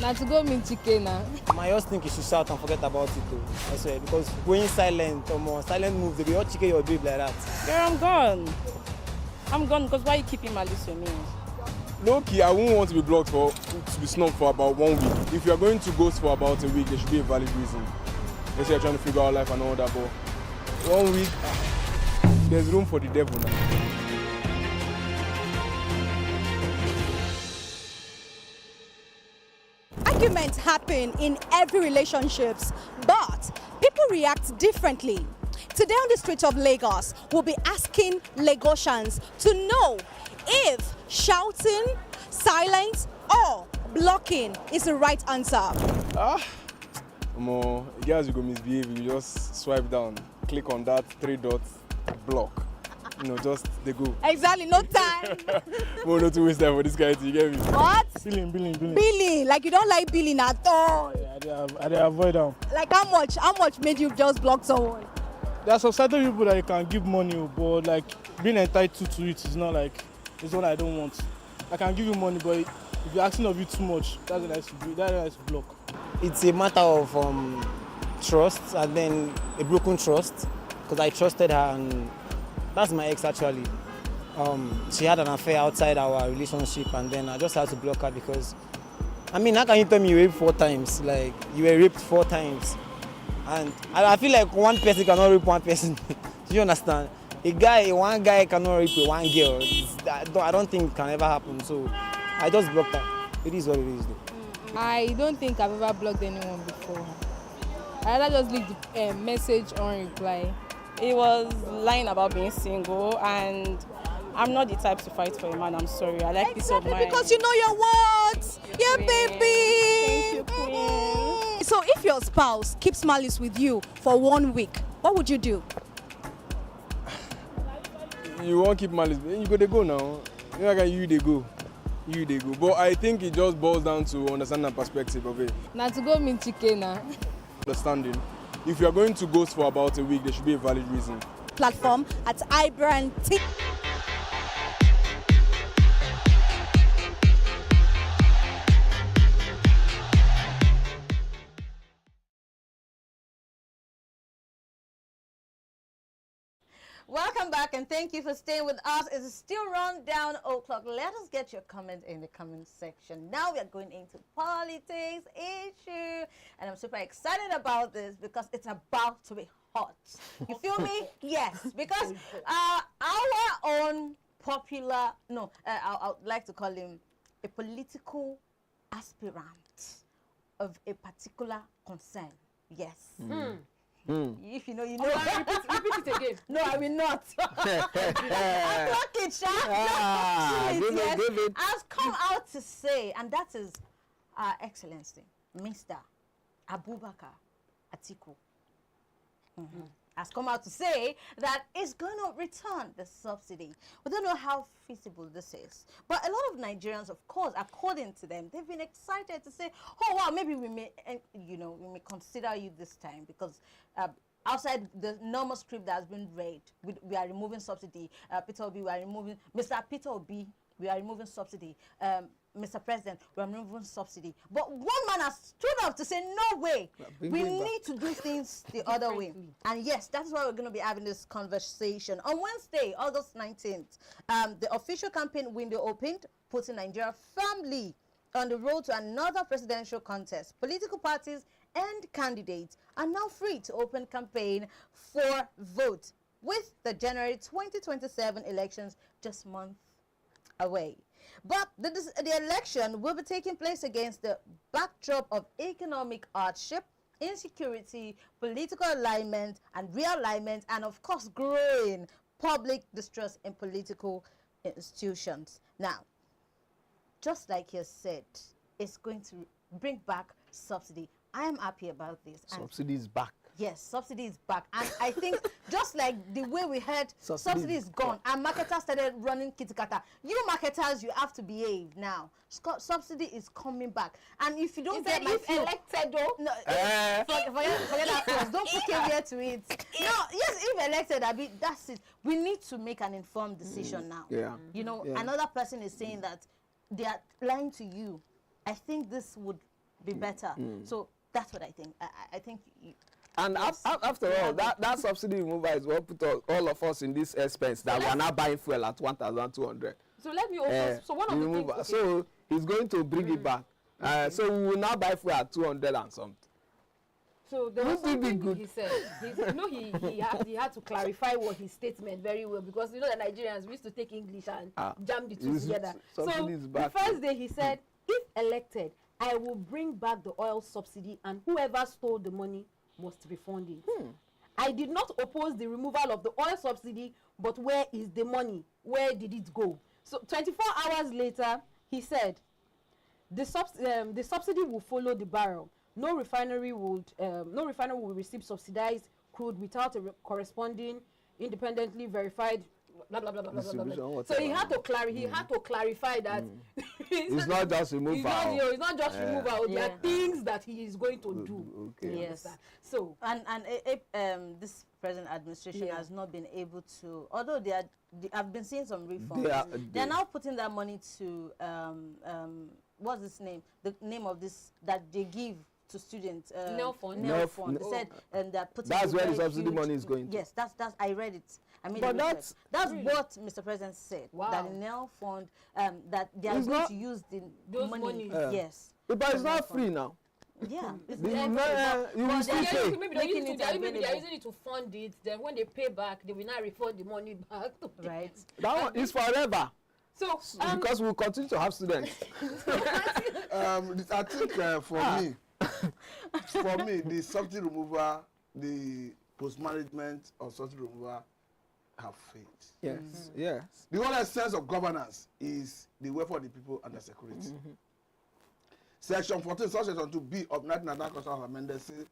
Now to go meet Chike now. I just think you should shout and forget about it though. I swear, because going silent or more silent moves, they be all Chike your babe like that. Girl, I'm gone. I'm gone because why are you keeping malice with me? Low-key, I won't want to be blocked to be snubbed for about 1 week. If you are going to ghost for about a week, there should be a valid reason. Let's say you're trying to figure out life and all that, but 1 week, there's room for the devil now. Arguments happen in every relationships, but people react differently. Today on the streets of Lagos, we'll be asking Lagosians to know if shouting, silence, or blocking is the right answer. More guys, you go misbehave. You just swipe down, click on that 3 dots, block. Just they go. Exactly, no time. Well, not to waste time for this guy. You get me? What? Billing. Billing, like you don't like billing at all. Yeah, I dey avoid them. Like how much made you just block someone? There are some certain people that you can give money, but like being entitled to it is not like, it's what I don't want. I can give you money, but if you're asking of you too much, that's what I have to do. That's what I have to block. It's a matter of trust and then a broken trust because I trusted her and that's my ex actually. She had an affair outside our relationship and then I just had to block her because, I mean, how can you tell me you raped 4 times? Like, you were raped 4 times. And I feel like one person cannot rape one person. Do you understand? One guy cannot rape one girl. I don't think it can ever happen. So I just blocked her. It is what it is though. I don't think I've ever blocked anyone before. I rather just leave the message on reply. He was lying about being single, and I'm not the type to fight for a man. I'm sorry. I like peace of mind. Because you know your words. Yeah, baby. Thank you, queen. So if your spouse keeps malice with you for 1 week, what would you do? You won't keep malice. You go now. You go. But I think it just boils down to understanding the perspective of it. Now to go meet chicken now. Understanding. If you are going to ghost for about a week, there should be a valid reason. Platform at IbrandTV. Welcome back and thank you for staying with us. It's still rundown o'clock. Let us get your comment in the comment section. Now we are going into politics issue. And I'm super excited about this because it's about to be hot. You feel me? Yes. Because our own popular, I would like to call him a political aspirant of a particular concern. Yes. If you know, you know. Repeat it again. No, I will not. I'll block it, Sha. Give it. Has come out to say, and that is Our Excellency, Mr. Abubakar Atiku. Has come out to say that it's going to return the subsidy. We don't know how feasible this is. But a lot of Nigerians, of course, according to them, they've been excited to say, oh, wow, maybe we may, we may consider you this time because outside the normal script that has been read, we are removing subsidy. Peter Obi, we are removing, Mr. Peter Obi, we are removing subsidy. Mr. President, we are removing subsidy. But one man has stood up to say, no way, we need to do things the other way. And yes, that's why we're going to be having this conversation. On Wednesday, August 19th, the official campaign window opened, putting Nigeria firmly on the road to another presidential contest. Political parties and candidates are now free to open campaign for vote, with the January 2027 elections just months away. But the election will be taking place against the backdrop of economic hardship, insecurity, political alignment and realignment, and of course growing public distrust in political institutions. Now, just like you said, it's going to bring back subsidy. I am happy about this. Subsidy is back. Yes, subsidy is back. And I think just like the way we heard subsidy is gone and marketers started running kitikata, you marketers, you have to behave now. Subsidy is coming back. And if you don't get my fuel, elected though, no, forget that first. Don't put here to it. No, yes, if elected, that's it. We need to make an informed decision now. Yeah. You know, another person is saying that they are lying to you. I think this would be better. So that's what I think. I think and after all, that subsidy removal is what put all of us in this expense that we are now buying fuel at 1,200. So let me also, so one of the things, okay. So he's going to bring it back. So we will now buy fuel at 200 and something. So there was something he said. He had to clarify what his statement very well, because you know the Nigerians, we used to take English and jam the two together. So the first day he said, if elected, I will bring back the oil subsidy and whoever stole the money must refund it. I did not oppose the removal of the oil subsidy, but where is the money? Where did it go? So 24 hours later, he said, the subsidy will follow the barrel. no refinery will receive subsidized crude without a corresponding independently verified blah blah blah blah blah blah. So he had to clarify that it's not just removal. It's not just removal. There are things that he is going to do. Okay. Yes. So this present administration has not been able to, although I've been seeing some reforms. They are now putting that money to what's this name? The name of this that they give to students. NEL fund. They said they're putting. That's where the subsidy money is going to. Yes, that's I read it. I mean, but that's what Mr. President said. Wow. That the NEL fund, that they are going to use those money. Yes. But it's not free now. Yeah. You will still pay. Maybe they're using it to fund it. Then when they pay back, they will not refund the money back. Right. That one is forever. So because we'll continue to have students. I think for me, the subsidy remover, the post-management of subsidy remover have failed. Yes, yes. The whole essence of governance is the welfare of the people and the security. Section 14, Section 2B of 1999 Constitution amended says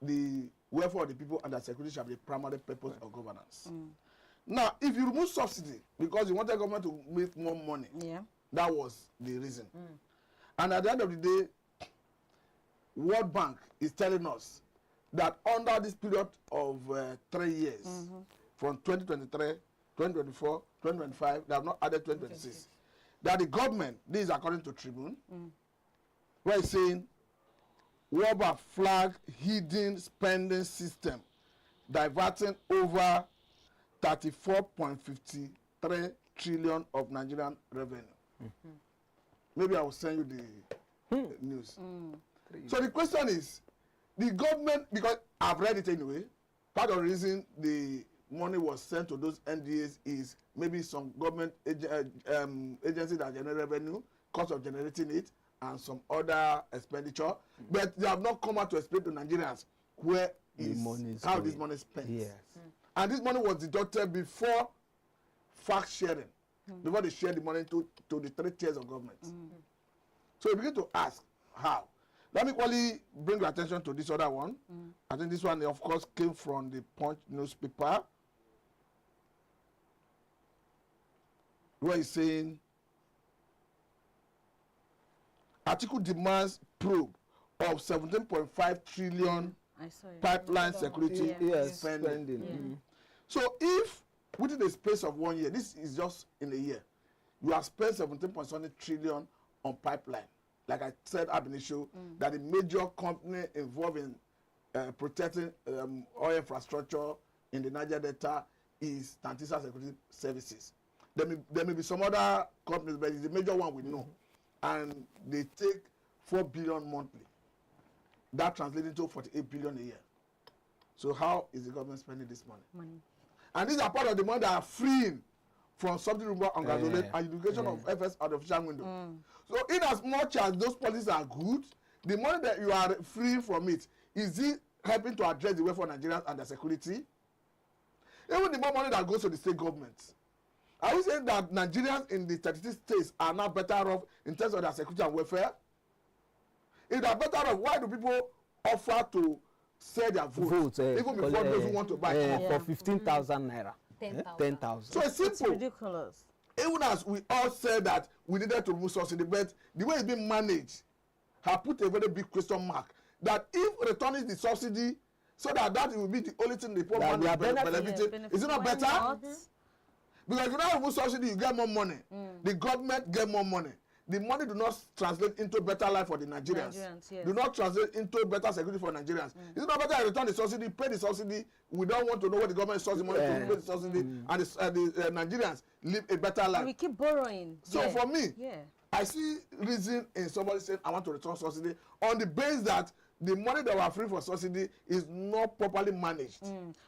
the welfare of the people and the security shall be the primary purpose of governance. Now, if you remove subsidy because you want the government to make more money, that was the reason. And at the end of the day, World Bank is telling us that under this period of 3 years, from 2023, 2024, 2025, they have not added 2026, that the government, this is according to Tribune, where it's saying World Bank flag hidden spending system diverting over 34.53 trillion of Nigerian revenue. Maybe I will send you the news. So the question is, the government, because I've read it anyway, part of the reason the money was sent to those NDAs is maybe some government agency that generate revenue, cost of generating it, and some other expenditure. But they have not come out to explain to Nigerians where how this money is spent. Yes. And this money was deducted before fact sharing, before they share the money to the 3 tiers of government. So we begin to ask how. Let me quickly bring your attention to this other one. I think this one, of course, came from the Punch newspaper, where he's saying, Atiku demands probe of 17.5 trillion pipeline security spending. So if within the space of 1 year, this is just in a year, you have spent 17.7 trillion on pipeline. Like I said ab initio, that the major company involved in protecting oil infrastructure in the Niger Delta is Tantisa Security Services. There may be some other companies, but it's the major one we know. And they take 4 billion monthly. That translates into 48 billion a year. So how is the government spending this money? And these are part of the money that are freeing from subsidy removal on gasoline and education of FS out of official window. So in as much as those policies are good, the money that you are free from it, is it helping to address the welfare of Nigerians and their security? Even the more money that goes to the state governments. Are we saying that Nigerians in the 36 states are now better off in terms of their security and welfare? If they are better off, why do people offer to sell their votes even before those who want to buy for 15,000 naira? 10,000. So it's simple. It's ridiculous. Even as we all said that we needed to remove subsidy, but the way it's been managed have put a very big question mark that if returning the subsidy so that will be the only thing the poor man is benefiting, is it not better? Because if you now remove subsidy, you get more money. The government get more money. The money do not translate into better life for the Nigerians. Do not translate into better security for Nigerians. It's not better to return the subsidy, pay the subsidy. We don't want to know where the government source the money to pay the subsidy, and the Nigerians live a better life. And we keep borrowing. So for me, I see reason in somebody saying I want to return subsidy on the basis that the money that we are free for subsidy is not properly managed.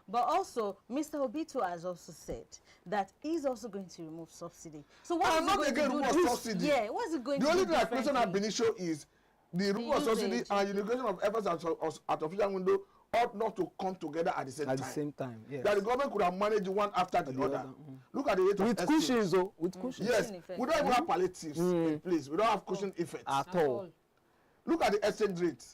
But also, Mr. Obito has also said that he's also going to remove subsidy. So what is he going to do? Subsidy. Yeah, what is he going to do? The only thing I question at Benicio is the removal of subsidy and unification of efforts at official window ought not to come together at the same time. At the same time, yes. That the government could have managed one after the other. Look at the rate with of cushions, though. With cushions. Yes, we don't even have palliatives in place. We don't have cushion effects at all. Look at the exchange rate.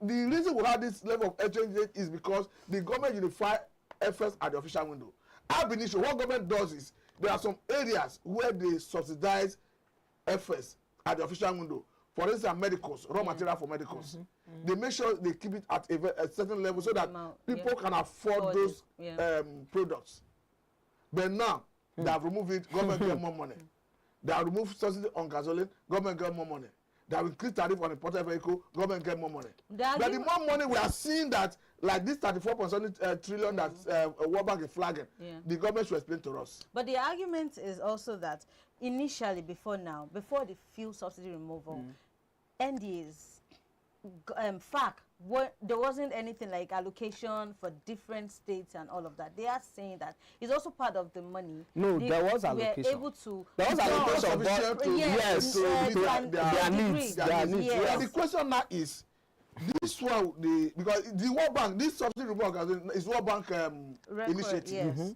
the reason we have this level of exchange rate is because the government unify efforts at the official window. Ab initio, what government does is there are some areas where they subsidize efforts at the official window. For instance, medicals, raw material for medicals. They make sure they keep it at a certain level so that people can afford those products. But now, they have removed it, government get more money. They have removed subsidy on gasoline, government get more money. They have increased tariff on imported vehicle, government get more money. But the more money we are seeing that, like this 34.7 trillion that World Bank is flagging, the government should explain to us. But the argument is also that initially, before the fuel subsidy removal, NDAs, FAC, there wasn't anything like allocation for different states and all of that. They are saying that it's also part of the money. No, there was allocation. We were able to. There was allocation, but yes, their needs. And the question now is, this one, because the World Bank, this subsidy removal is World Bank initiative. Yes.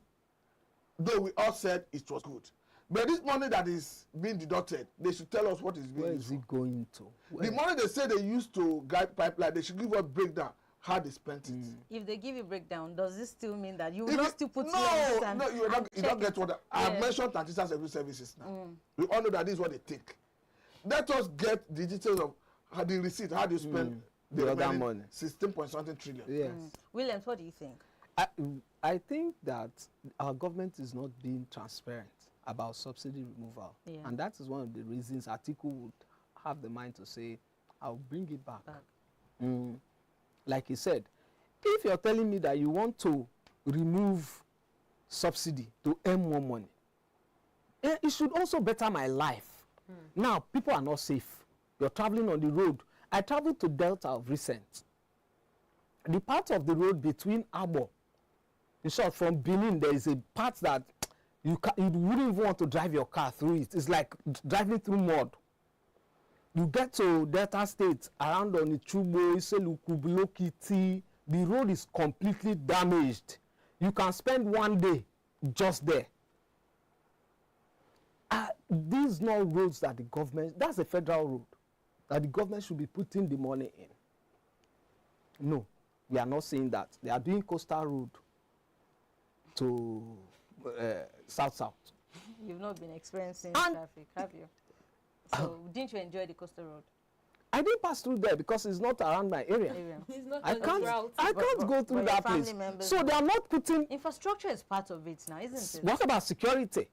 Though we all said it was good. But this money that is being deducted, they should tell us what is being used for. Where is it going to? The money they say they used to guide pipeline, they should give us breakdown how they spent it. If they give you breakdown, does this still mean that you will not still put you don't get what I mentioned. Transition security services now. We all know that this is what they take. Let us get the details of how the receipt, how they spend the other money. 16.something trillion. Yes. Williams, what do you think? I think that our government is not being transparent about subsidy removal. And that is one of the reasons Atiku would have the mind to say, I'll bring it back. Like he said, if you're telling me that you want to remove subsidy to earn more money, it should also better my life. Now, people are not safe. You're traveling on the road. I traveled to Delta of recent. The part of the road between Abo, in short, from Benin, there is a part that you wouldn't even want to drive your car through it. It's like driving through mud. You get to Delta State, around Onichubo, Iseluku, Bilokiti, the road is completely damaged. You can spend one day just there. These not roads that the government, that's a federal road, that the government should be putting the money in. No, we are not saying that. They are doing coastal road to south. You've not been experiencing traffic, have you? So didn't you enjoy the coastal road? I didn't pass through there because it's not around my area. It's not I can't go through that place. So they are not putting. Infrastructure is part of it now, isn't it? What about security?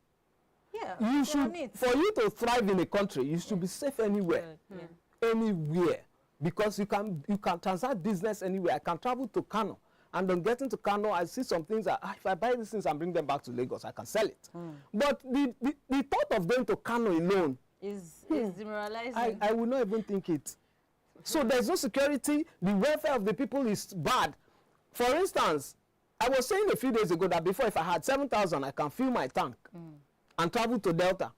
Yeah, you should, for you to thrive in a country, you should be safe anywhere. Anywhere. Because you can transact business anywhere. I can travel to Kano, and then getting to Kano, I see some things that if I buy these things and bring them back to Lagos, I can sell it. But the thought of going to Kano alone is demoralizing. I would not even think it. So there's no security. The welfare of the people is bad. For instance, I was saying a few days ago that before, if I had 7,000, I can fill my tank and travel to Delta.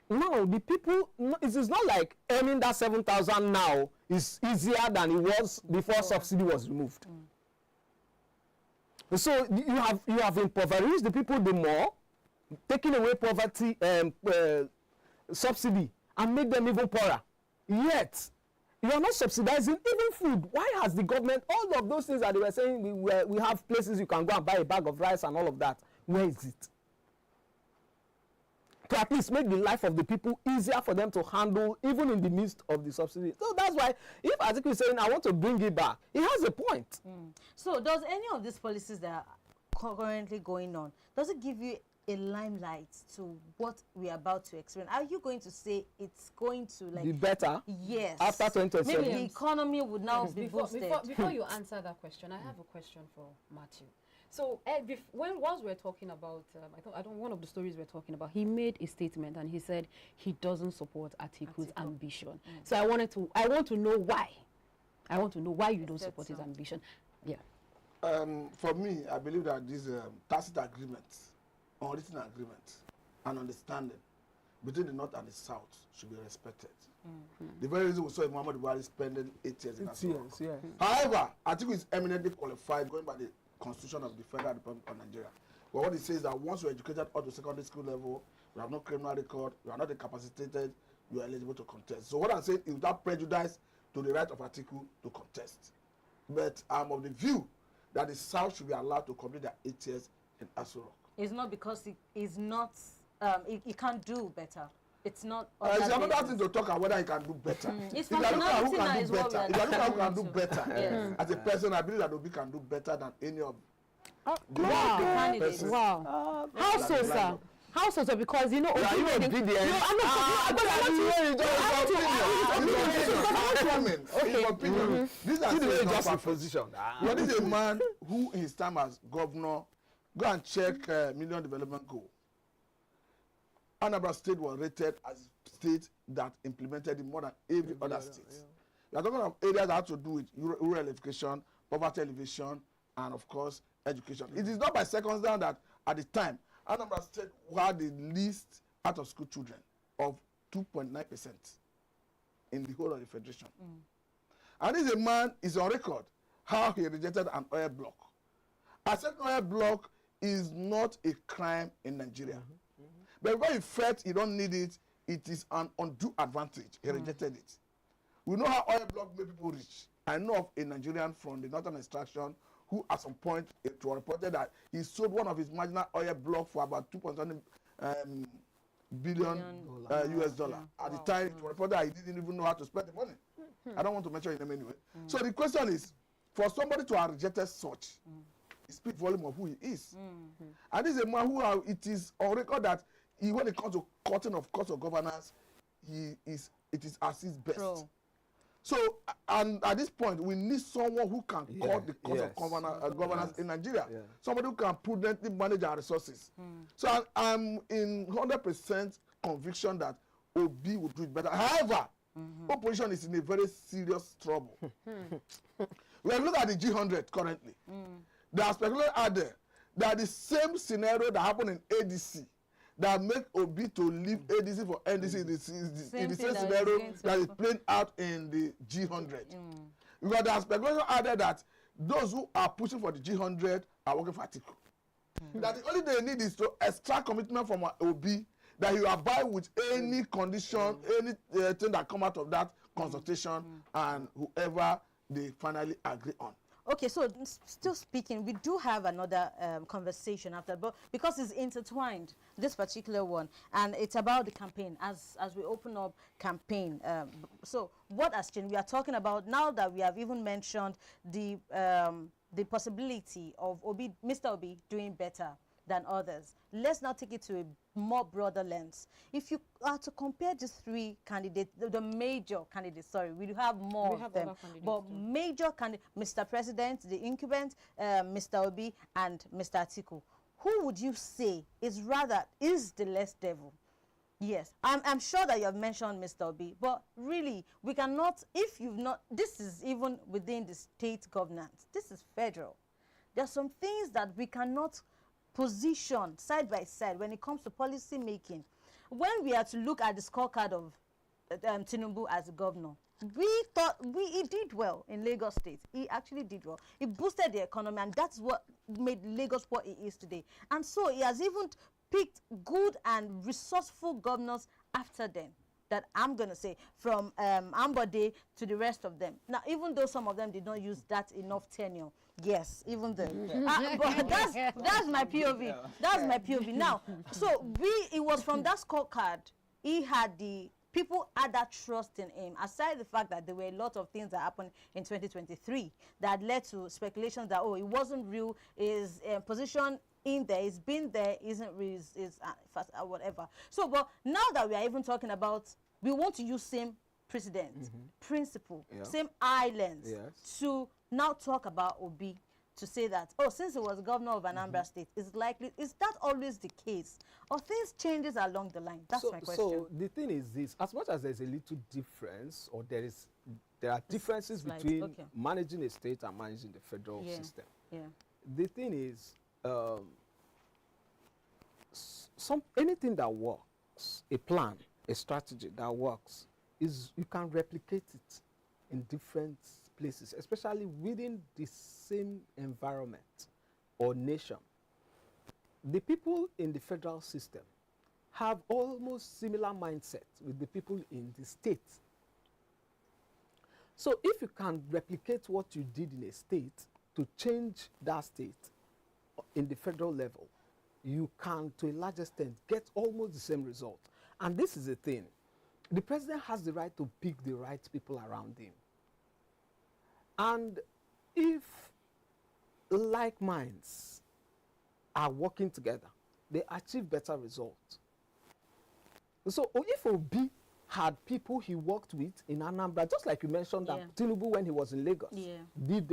Now, the people, it is not like earning that 7,000 now is easier than it was before subsidy was removed. So you have impoverished the people the more, taking away poverty subsidy and make them even poorer. Yet, you are not subsidizing even food. Why has the government, all of those things that they were saying, we have places you can go and buy a bag of rice and all of that. Where is it? To at least make the life of the people easier for them to handle, even in the midst of the subsidy. So that's why, if Atiku is saying, I want to bring it back, he has a point. So does any of these policies that are currently going on, does it give you a limelight to what we are about to experience? Are you going to say it's going to be better? Yes. After 2027? Maybe the economy would now be boosted. Before you answer that question, I have a question for Matthew. So whilst we're talking about, one of the stories we're talking about, he made a statement and he said he doesn't support Atiku's ambition. So I want to know why. I want to know why you don't support his ambition. Yeah. For me, I believe that this tacit agreement, unwritten agreement, and understanding between the North and the South should be respected. The very reason we saw Muhammad Buhari spending 8 years in Asoro. However, Atiku is eminently qualified going by the Constitution of the Federal Republic of Nigeria. But what it says is that once you're educated up to secondary school level, you have no criminal record, you are not incapacitated, you are eligible to contest. So what I'm saying is, without prejudice, to the right of Atiku to contest. But I'm of the view that the South should be allowed to complete their 8 years in Aso Rock. It's not because it is not, it can't do better. It's not. It's another thing to talk about whether he can do better. It's if you look at who functionality can do better, if you look at who can do better, Yes. as a person, I believe that Obi can do better than any of the Wow. persons. Wow. How so, that sir? line up. How so, sir? Because you know, Are you obedient? These are just position. But this is a man who, in his time as governor, go and check Million Development Goal. Anambra State was rated as a state that implemented it more than every other state. We are talking of areas that have to do with rural education, poverty alleviation, and of course, education. It is not by circumstance that at the time, Anambra State had the least out-of-school children of 2.9% in the whole of the federation. And this man is on record how he rejected an oil block. Accepting oil block is not a crime in Nigeria. But because he felt he don't need it, it is an undue advantage. He rejected it. We know how oil block made people rich. I know of a Nigerian from the northern extraction who at some point it was reported that he sold one of his marginal oil block for about 2.7 billion US dollar. At the time, it was reported that he didn't even know how to spend the money. I don't want to mention his name anyway. So the question is, for somebody to have rejected such, it speaks volume of who he is. And this is a man who it is on record that when it comes to cutting of cost of governance, it is at his best. True. So, and at this point, we need someone who can cut the cost of governance in Nigeria. Somebody who can prudently manage our resources. So I'm in 100% conviction that Obi will do it better. However, opposition is in a very serious trouble. When we look at the G100 currently, there are speculations out there that the same scenario that happened in ADC that make Obi to leave ADC for NDC in the same scenario that is playing out in the G100. Because there are speculations out there that those who are pushing for the G100 are working for Atiku. That the only thing they need is to extract commitment from Obi that he will abide with any condition, anything that come out of that consultation and whoever they finally agree on. Okay, so still speaking, we do have another conversation after, but because it's intertwined, this particular one, and it's about the campaign as we open up campaign. So what has changed? We are talking about now that we have even mentioned the possibility of Mr. Obi doing better than others. Let's now take it to a more broader lens. If you are to compare these three candidates, the major candidates, sorry, we have more of them, but major candidates, Mr. President, the incumbent, Mr. Obi, and Mr. Atiku, who would you say is the less devil? Yes, I'm sure that you have mentioned Mr. Obi, but really, we cannot, if you've not, this is even within the state governance, this is federal. There are some things that we cannot position side by side when it comes to policy making. When we are to look at the scorecard of Tinubu as a governor, we thought he did well in Lagos State. He actually did well. He boosted the economy, and that's what made Lagos what it is today. And so he has even picked good and resourceful governors after them, that I'm going to say, from Ambode to the rest of them. Now, even though some of them did not use that enough tenure, yes, even though. But that's my POV. That's my POV. Now, so it was from that scorecard, people had that trust in him, aside the fact that there were a lot of things that happened in 2023 that led to speculations that, it wasn't real, his position in there, it's been there, isn't real, is whatever. So, but now that we are even talking about, we want to use same precedent, principle, same islands to now talk about Obi, to say that, since he was governor of Anambra State, is that always the case? Or things changes along the line? That's my question. So the thing is this, as much as there's a little difference, or there are differences between managing a state and managing the federal system. The thing is, anything that works, a plan, a strategy that works, is you can replicate it in different places, especially within the same environment or nation. The people in the federal system have almost similar mindset with the people in the state. So if you can replicate what you did in a state to change that state in the federal level, you can, to a large extent, get almost the same result. And this is the thing. The president has the right to pick the right people around him. And if like minds are working together, they achieve better results. So if Obi had people he worked with in Anambra, just like you mentioned that Tinubu, when he was in Lagos, did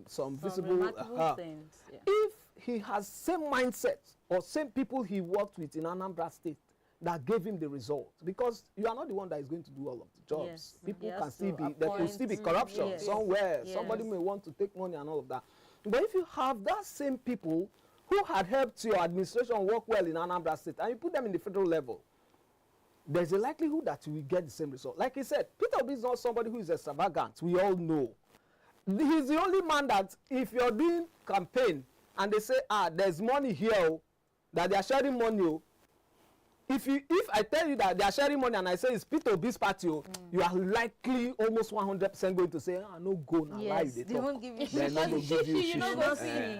some visible things. Yeah. If he has same mindset or same people he worked with in Anambra State that gave him the result, because you are not the one that is going to do all of the jobs. Yes. People can still be, there can still be corruption somewhere. Somebody may want to take money and all of that. But if you have that same people who had helped your administration work well in Anambra State and you put them in the federal level, there's a likelihood that you will get the same result. Like he said, Peter Obi is not somebody who is extravagant. We all know. He's the only man that if you're doing campaign and they say, there's money here, that they are sharing money, if I tell you that they are sharing money and I say it's Peter Obi's party, you are likely almost 100% going to say, no go now. Yes, they won't give you They're not going to give you you don't go see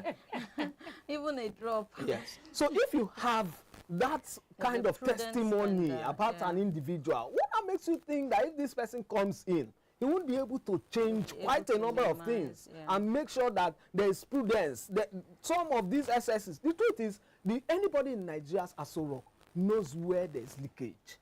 even a drop. Yes. So if you have that kind of testimony about an individual, what makes you think that if this person comes in, he won't be able to change quite a number of things and make sure that there is prudence? Some of these excesses, the truth is, anybody in Nigeria's Aso Rock knows where there is leakage.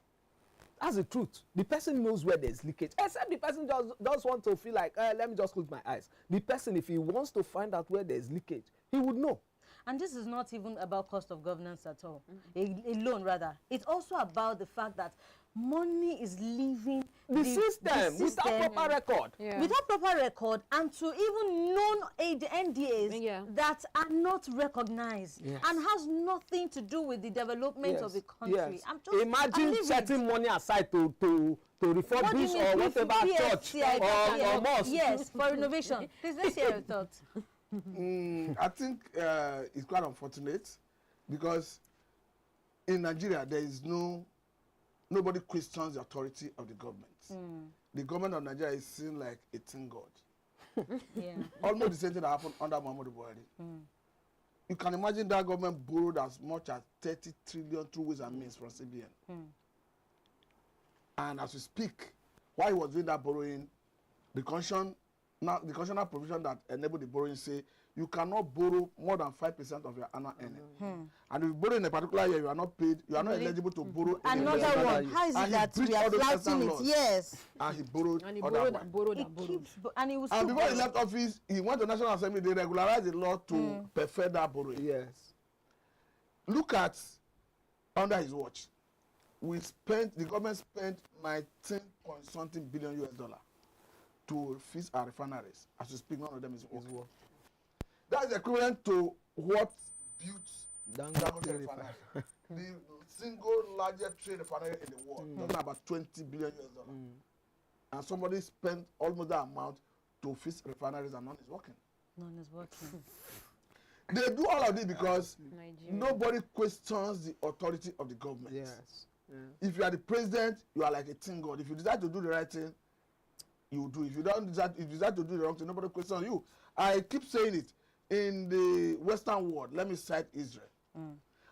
That's the truth. The person knows where there is leakage, except the person does want to feel like, let me just close my eyes. The person, if he wants to find out where there is leakage, he would know. And this is not even about cost of governance at all, alone rather. It's also about the fact that money is leaving the system without proper record. Without proper record, and to even non-NDAs that are not recognized and has nothing to do with the development of the country. I'm just imagine setting money aside to refurbish or whatever church or mosque. Yes, for renovation. Please, let's hear your thoughts. I think it's quite unfortunate because in Nigeria there is nobody questions the authority of the government. The government of Nigeria is seen like a tin god. Almost the same thing that happened under Muhammadu Buhari. You can imagine that government borrowed as much as 30 trillion through ways and means from CBN. And as we speak, while he was doing that borrowing, the constitutional provision that enabled the borrowing say you cannot borrow more than 5% of your annual earning. And if you borrow in a particular year, you are not paid, you are not eligible to borrow. Another one. How is it that we are flouting it? Yes. And he borrowed. And he borrowed and borrowed and borrowed. And before he left office, he went to National Assembly. They regularized the law to perfect that borrowing. Yes. Look at under his watch, the government spent 19-point-something billion US to fix our refineries. As we speak, none of them is working. That is equivalent to what built Dangote refinery. The single largest trade refinery in the world, talking about $20 billion US. And somebody spent almost that amount to fix refineries and none is working. None is working. They do all of this because nobody questions the authority of the government. Yes. If you are the president, you are like a tin god. If you decide to do the right thing, you do. If you decide to do the wrong thing, nobody questions you. I keep saying it. In the Western world, let me cite Israel.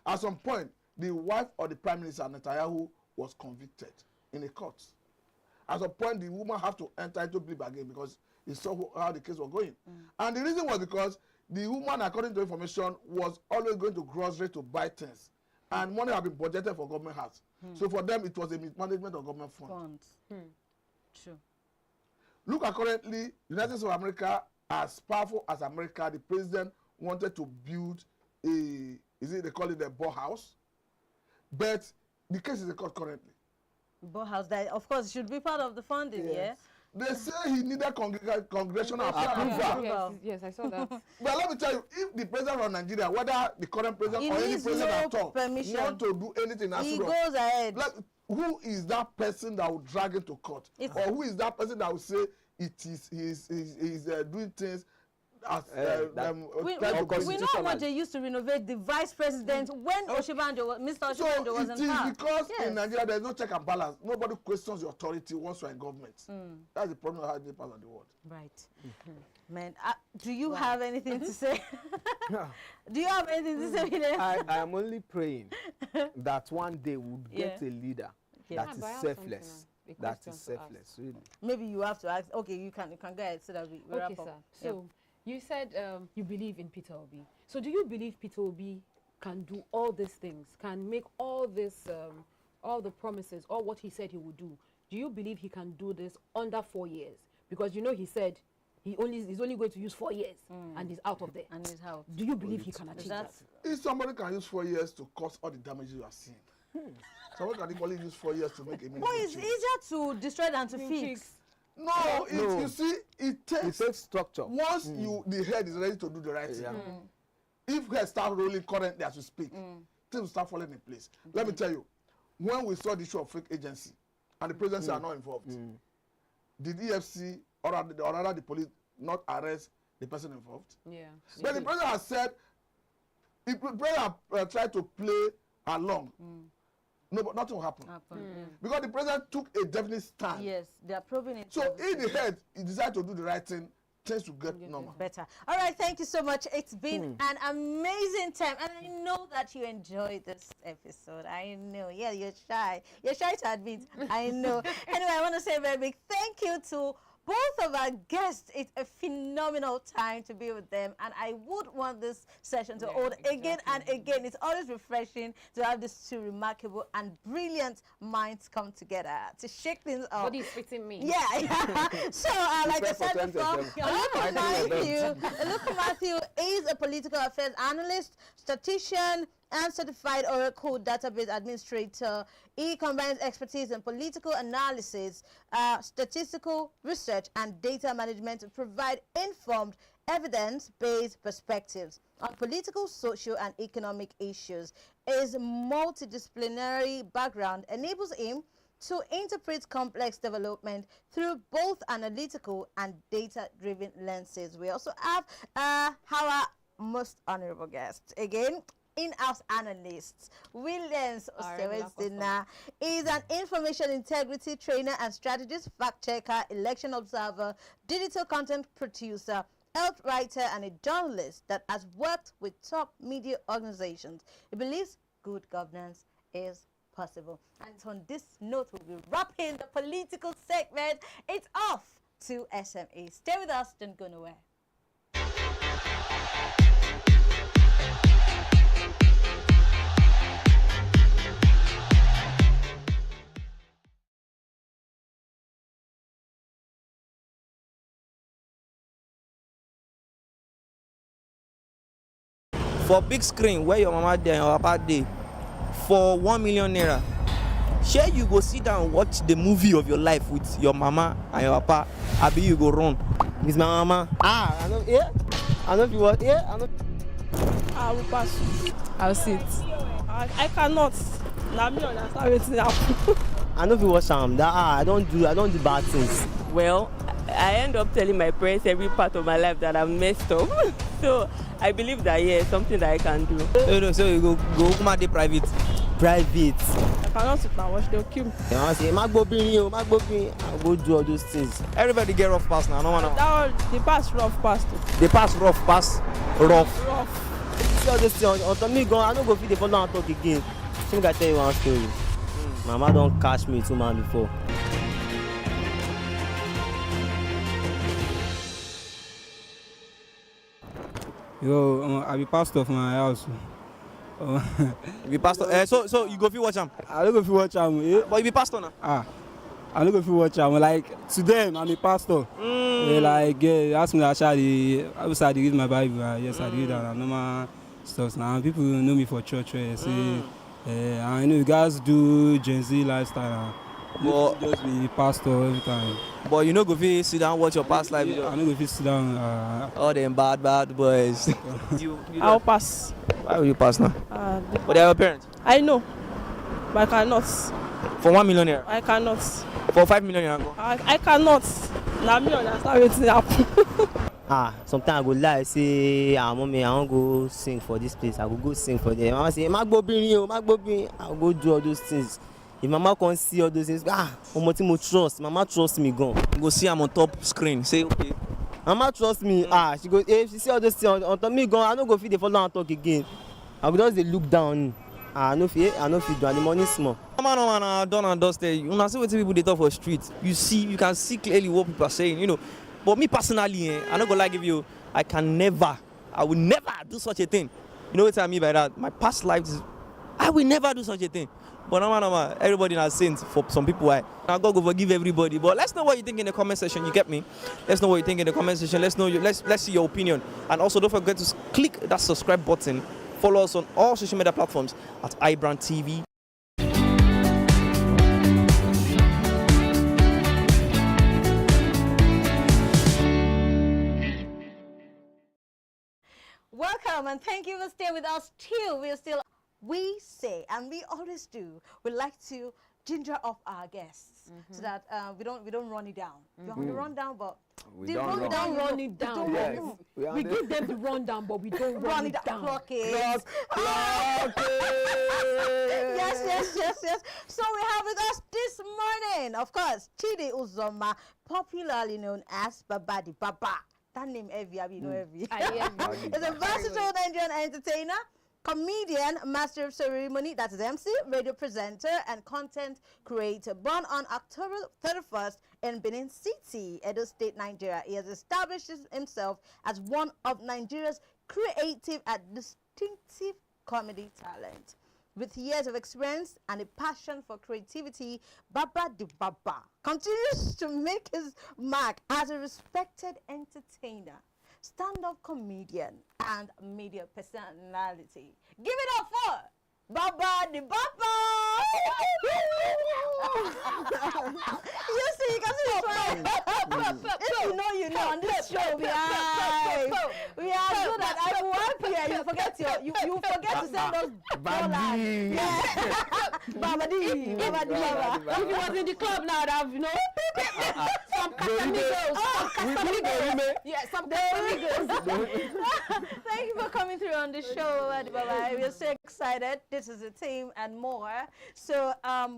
At some point, the wife of the Prime Minister Netanyahu was convicted in a court. At some point, the woman had to enter into plea bargain because he saw how the case was going. And the reason was because the woman, according to information, was always going to grocery to buy things. And money had been budgeted for government house. So for them, it was a mismanagement of government funds. True. Look at currently, United States of America, as powerful as America, the president wanted to build they call it a borehouse. But the case is in court currently. Borehouse, that of course should be part of the funding, They say he needed congressional approval. Yes, I saw that. But let me tell you, if the president of Nigeria, whether the current president or any president at all, want to do anything, he goes ahead. Who is that person that will drag him to court? Or who is that person that will say he's doing things? We know how much they used to renovate the vice president when Mr. Oshibanjo was in power. It is because in Nigeria there is no check and balance. Nobody questions your authority once you are in government. That's the problem of how they pass on the world. Right. Man, do you have anything to say? Do you have anything to say? I am only praying that one day we'll get a leader that is selfless. That is selfless, really. Maybe you have to ask. Okay, you can go ahead so that we wrap up. Okay, sir. So you said you believe in Peter Obi. So do you believe Peter Obi can do all these things, can make all this, all the promises, all what he said he would do? Do you believe he can do this under 4 years? Because you know he said he's only going to use 4 years and he's out of there. And he's out. Do you believe he can achieve that? If somebody can use 4 years to cause all the damages you are seeing, someone can equally use 4 years to make a meaningful change. It's easier to destroy than to fix. No, you see, it takes structure. Once the head is ready to do the right thing. If head start rolling currently as we speak, things will start falling in place. Let me tell you, when we saw the issue of fake agency and the presidency are not involved, did EFC or rather the police not arrest the person involved? Yeah. But the president has said, if the president tried to play along, no, but nothing will happen. Because the president took a definite stand. Yes, they are probing it. So in the head, he decided to do the right thing, things will get normal. Better. All right, thank you so much. It's been an amazing time. And I know that you enjoyed this episode. I know. Yeah, you're shy. You're shy to admit. I know. Anyway, I want to say a very big thank you to both of our guests. It's a phenomenal time to be with them, and I would want this session to hold again and again. It's always refreshing to have these two remarkable and brilliant minds come together to shake things up. Body's fitting me. Yeah. So, like I said before, Atiku Matthew is a political affairs analyst, statistician, and certified Oracle database administrator. He combines expertise in political analysis, statistical research, and data management to provide informed, evidence-based perspectives on political, social, and economic issues. His multidisciplinary background enables him to interpret complex development through both analytical and data-driven lenses. We also have our most honorable guest again, in-house analyst Williams Osewezina is an information integrity trainer and strategist, fact checker, election observer, digital content producer, health writer, and a journalist that has worked with top media organizations. He believes good governance is possible. And on this note, we'll be wrapping the political segment. It's off to SME. Stay with us, don't go nowhere. For big screen where your mama there and your papa there, for 1 million naira, share you go sit down and watch the movie of your life with your mama and your papa. Abi you go run. Miss my mama. I know. Yeah. I know if you want. Yeah. I know. I will pass. I'll sit. I cannot. Now me understand wetin happen. I know if you watch that. I don't do bad things. Well, I end up telling my parents every part of my life that I'm messed up. So I believe that something that I can do. So you go come out the private. I cannot sit and watch, they'll kill me. I say, I'll go do all those things. Everybody get rough pass now. The pass rough pass too. The pass rough pass rough. See all this thing on me go. I don't go feed the phone and talk again. I think I tell you one story. Mama don't catch me 2 months before. Yo, I be pastor for my house. You be pastor? So you go fit watch am? I don't go fit watch am. But you be pastor now? I don't go fit watch am. Like to them, I'm a pastor. They ask me that I read my Bible. Yes, I read that. Normal stuff now. People know me for church. Say, I know you guys do Gen Z lifestyle. But just be pastor every time. But you know go fit sit down watch your past life. I know go fit sit down. All them bad boys. I'll pass. Why will you pass now? But they are your parents. I know, but I cannot. For 1 million naira? I cannot. For 5 million naira? I cannot. Now me understand wetin happen. sometimes I go lie, say, mommy, I want go sing for this place. I go sing for them. Mama say, I go do all those things. If mama can't see all those things, mo trust. Mama trust me, gone. Go see I'm on top screen. Say, okay. Mama trust me. She go, if she see all those things on top me, gone. I no go fit dey follow and talk again. I go just dey look down. I no fit do any money small. Man, done and dusted. When I see what people they talk for street, you can see clearly what people are saying, you know. But me personally, I'm not gonna lie give you, I will never do such a thing. You know what I mean by that? My past lives, I will never do such a thing. But no, everybody has sinned for some people. Now God will forgive everybody. But let's know what you think in the comment section. You get me? Let's know what you think in the comment section. Let's see your opinion. And also don't forget to click that subscribe button. Follow us on all social media platforms at IbrandTV. Welcome and thank you for staying with us till we say, and we always do, we like to ginger up our guests so that we don't run it down. We want to run down, but we don't run it down. Yes. We give them the rundown, but we don't run it down. Clock it. Yes. So we have with us this morning, of course, Chidi Uzoma, popularly known as Babadi Baba. That name Evie, you know Evie. Is a versatile Nigerian entertainer, comedian, master of ceremony, that is MC, radio presenter, and content creator. Born on October 31st in Benin City, Edo State, Nigeria, he has established himself as one of Nigeria's creative and distinctive comedy talent. With years of experience and a passion for creativity, Baba the Baba continues to make his mark as a respected entertainer, stand-up comedian, and media personality. Give it up for Baba the Baba! You see, you can see the if you know, you know. On this show, we are good at everyone here. You forget to send us dollars. Babadi. If you was in the club now, that you know some Casamigos. Yeah, some Casamigos. Thank you for coming through on the show, Baba. We're so excited. This is a team and more. So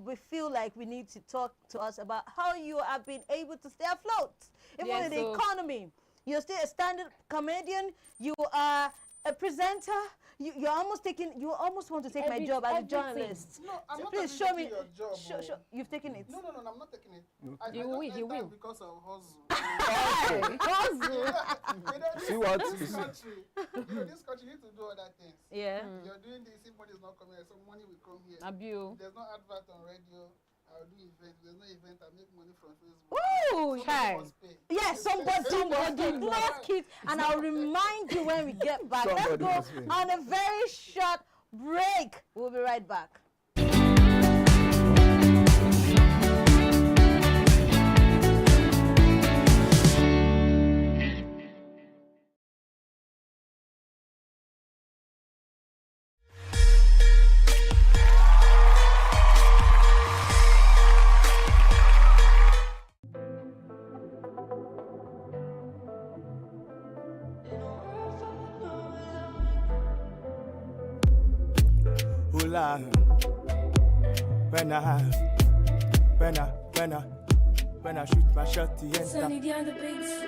we feel like we need to talk to us about how you have been able to stay afloat, even in the economy. You're still a stand-up comedian. You are a presenter. You almost want to take my job as a journalist. No, I'm not please show me. Your job, you've taken it. No, I'm not taking it. You will. Because of hustle. Hustle. See what? This country, you need to do other things. Yeah. You're doing this. If money is not coming, some money will come here. Abuse. There's no advert on radio. I'll do events. There's no event. I make money from Facebook. Ooh, yes, somebody block it, and I'll remind you when we get back. Let's go on a very short break. We'll be right back. When I shoot my shot, the end. Sunny behind the beats.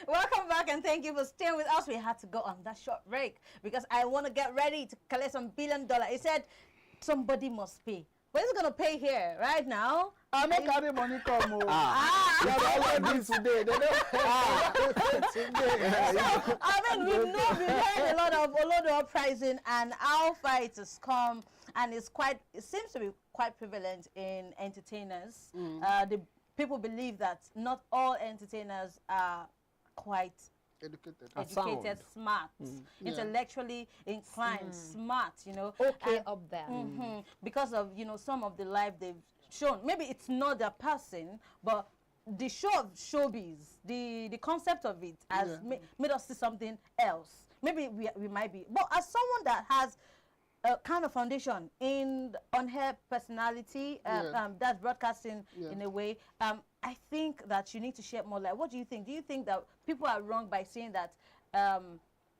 Welcome back and thank you for staying with us. We had to go on that short break because I want to get ready to collect some $1 billion. He said somebody must pay. But he's going to pay here right now. I make carry money come. They don't today. So, I mean, we've heard a lot of uprising and how far it has come, and it seems to be quite prevalent in entertainers. The people believe that not all entertainers are quite educated, smart, intellectually inclined, smart, you know. Okay, up there. Because of, some of the life they've shown. Maybe it's not their person, but the show of showbiz, the concept of it has made us see something else. Maybe we might be, but as someone that has a kind of foundation on her personality, that's broadcasting in a way, I think that you need to share more light. What do you think? Do you think that people are wrong by saying that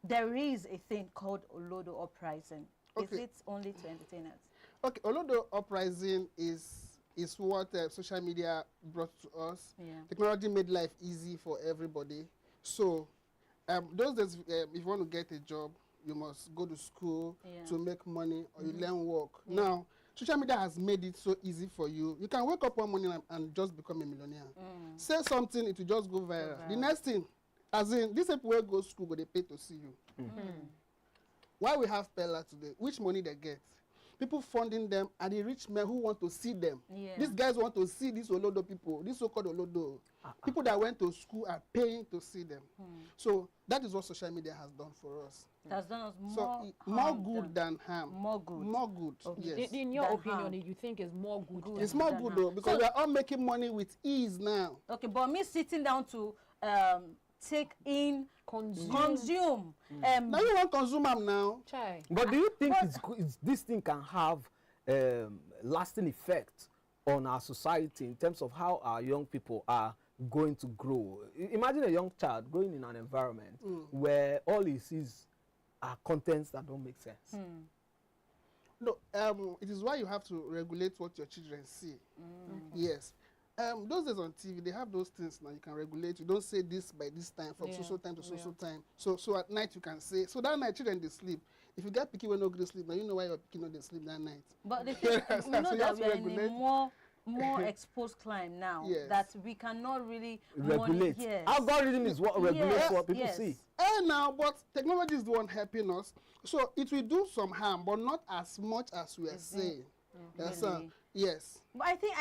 there is a thing called Olodo uprising? Is it only to entertainers? Okay, Olodo uprising is what social media brought to us. Technology made life easy for everybody. So those days, if you want to get a job, you must go to school to make money, or you learn work. Now, social media has made it so easy for you. You can wake up one morning and just become a millionaire. Say something, it will just go viral. The next thing, as in, these people who go to school, they pay to see you. Why we have Pella today? Which money they get? People funding them, and the rich men who want to see them. These guys want to see these Olodo people, these so-called Olodo. People that went to school are paying to see them. So that is what social media has done for us. It has done us more good than harm. More good. More good, yes. In your opinion, you think it's more good? It's more good though, because we are all making money with ease now. Okay, but me sitting down to take in, consume. Now you want consume them now. But do you think this thing can have lasting effect on our society in terms of how our young people are going to grow? Imagine a young child growing in an environment where all he sees are contents that don't make sense. No, it is why you have to regulate what your children see. Yes. Those days on TV, they have those things now you can regulate. You don't say this by this time, from so time to so time. So at night you can say, so that night children they sleep. If you get picky when no go to sleep, now you know why your picky no they sleep that night. But the thing, we know that we are in a more exposed climate now that we cannot really regulate. Algorithm is what regulates what people see. Now, but technology is the one helping us. So it will do some harm, but not as much as we are saying. Yes. But I think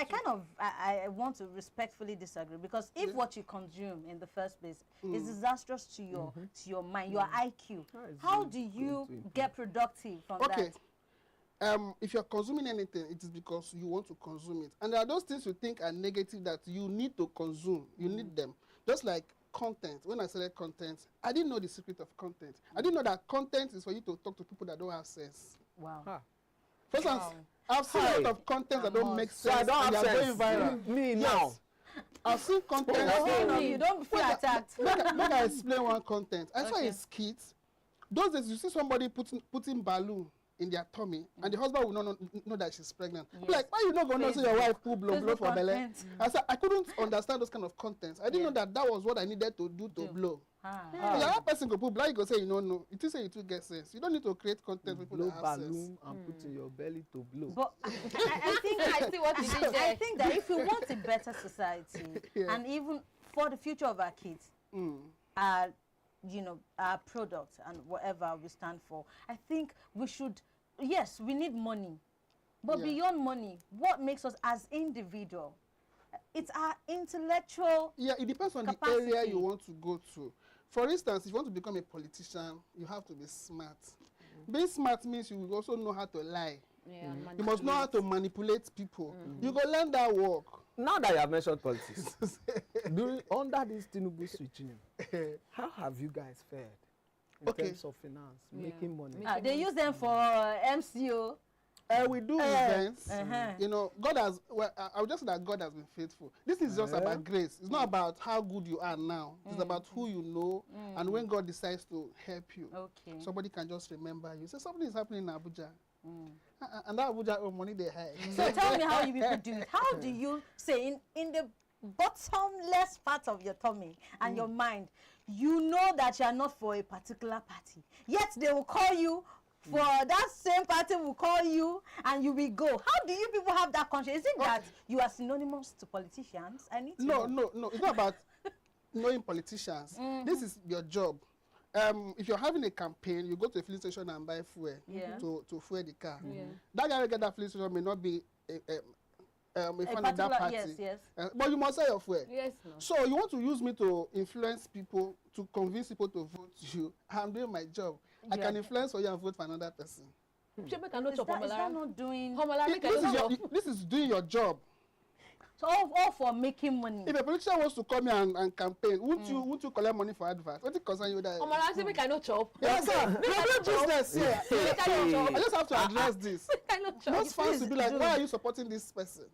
I want to respectfully disagree, because if what you consume in the first place is disastrous to your mind, your IQ, how do you get productive from that? If you're consuming anything, it is because you want to consume it. And there are those things you think are negative that you need to consume. You need them. Just like content. When I said content, I didn't know the secret of content. I didn't know that content is for you to talk to people that don't have sense. Wow. For instance, I've seen a lot of content that don't make sense. So I don't have sense. Going viral. Me now. I've seen content. You don't feel attacked. Make I explain one content. I saw a skit. Those days you see somebody putting balloon in their tummy, and the husband will not know that she's pregnant. Like, why you not going to say your wife pull blow for belly? I said I couldn't understand those kind of contents. I didn't know that was what I needed to do to blow. That person go put blow, you go say you don't know. It is say it will get sense. You don't need to create content with people that have sense. And put in your belly to blow. But I think I see what you did there. I think that if we want a better society, and even for the future of our kids, our product and whatever we stand for, I think we should. Yes, we need money, but beyond money, what makes us as individual? It's our intellectual. Yeah, it depends on capacity. The area you want to go to. For instance, if you want to become a politician, you have to be smart. Being smart means you will also know how to lie. You must know how to manipulate people. You go learn that work. Now that you have mentioned politics, under this Tinubu regime, how have you guys fared in terms of finance, making money? They use them for MCO. We do events. God has. Well, I would just say that God has been faithful. This is just about grace. It's not about how good you are now. It's about who you know, and when God decides to help you, somebody can just remember you. So something is happening in Abuja, and that Abuja money they have. So tell me how you people do it. How do you say in the bottomless part of your tummy and your mind, you know that you are not for a particular party, yet they will call you. For that same party will call you and you will go. How do you people have that conscience? Is it that you are synonymous to politicians? I need to know. No. It's not about knowing politicians. This is your job. If you're having a campaign, you go to a filling station and buy fuel to fuel the car. That guy who get that filling station may not be a fan of that party. But you must say your fuel. So you want to use me to influence people, to convince people to vote you. I'm doing my job. I can influence for you and vote for another person. Is that not doing... This is doing your job. So all for making money. If a politician wants to come here and campaign, won't you collect money for advert? What it concern you that? Oh, I say make I no chop. Yes, sir. No business here. I just have to address this. Most fans will be like, why are you supporting this person?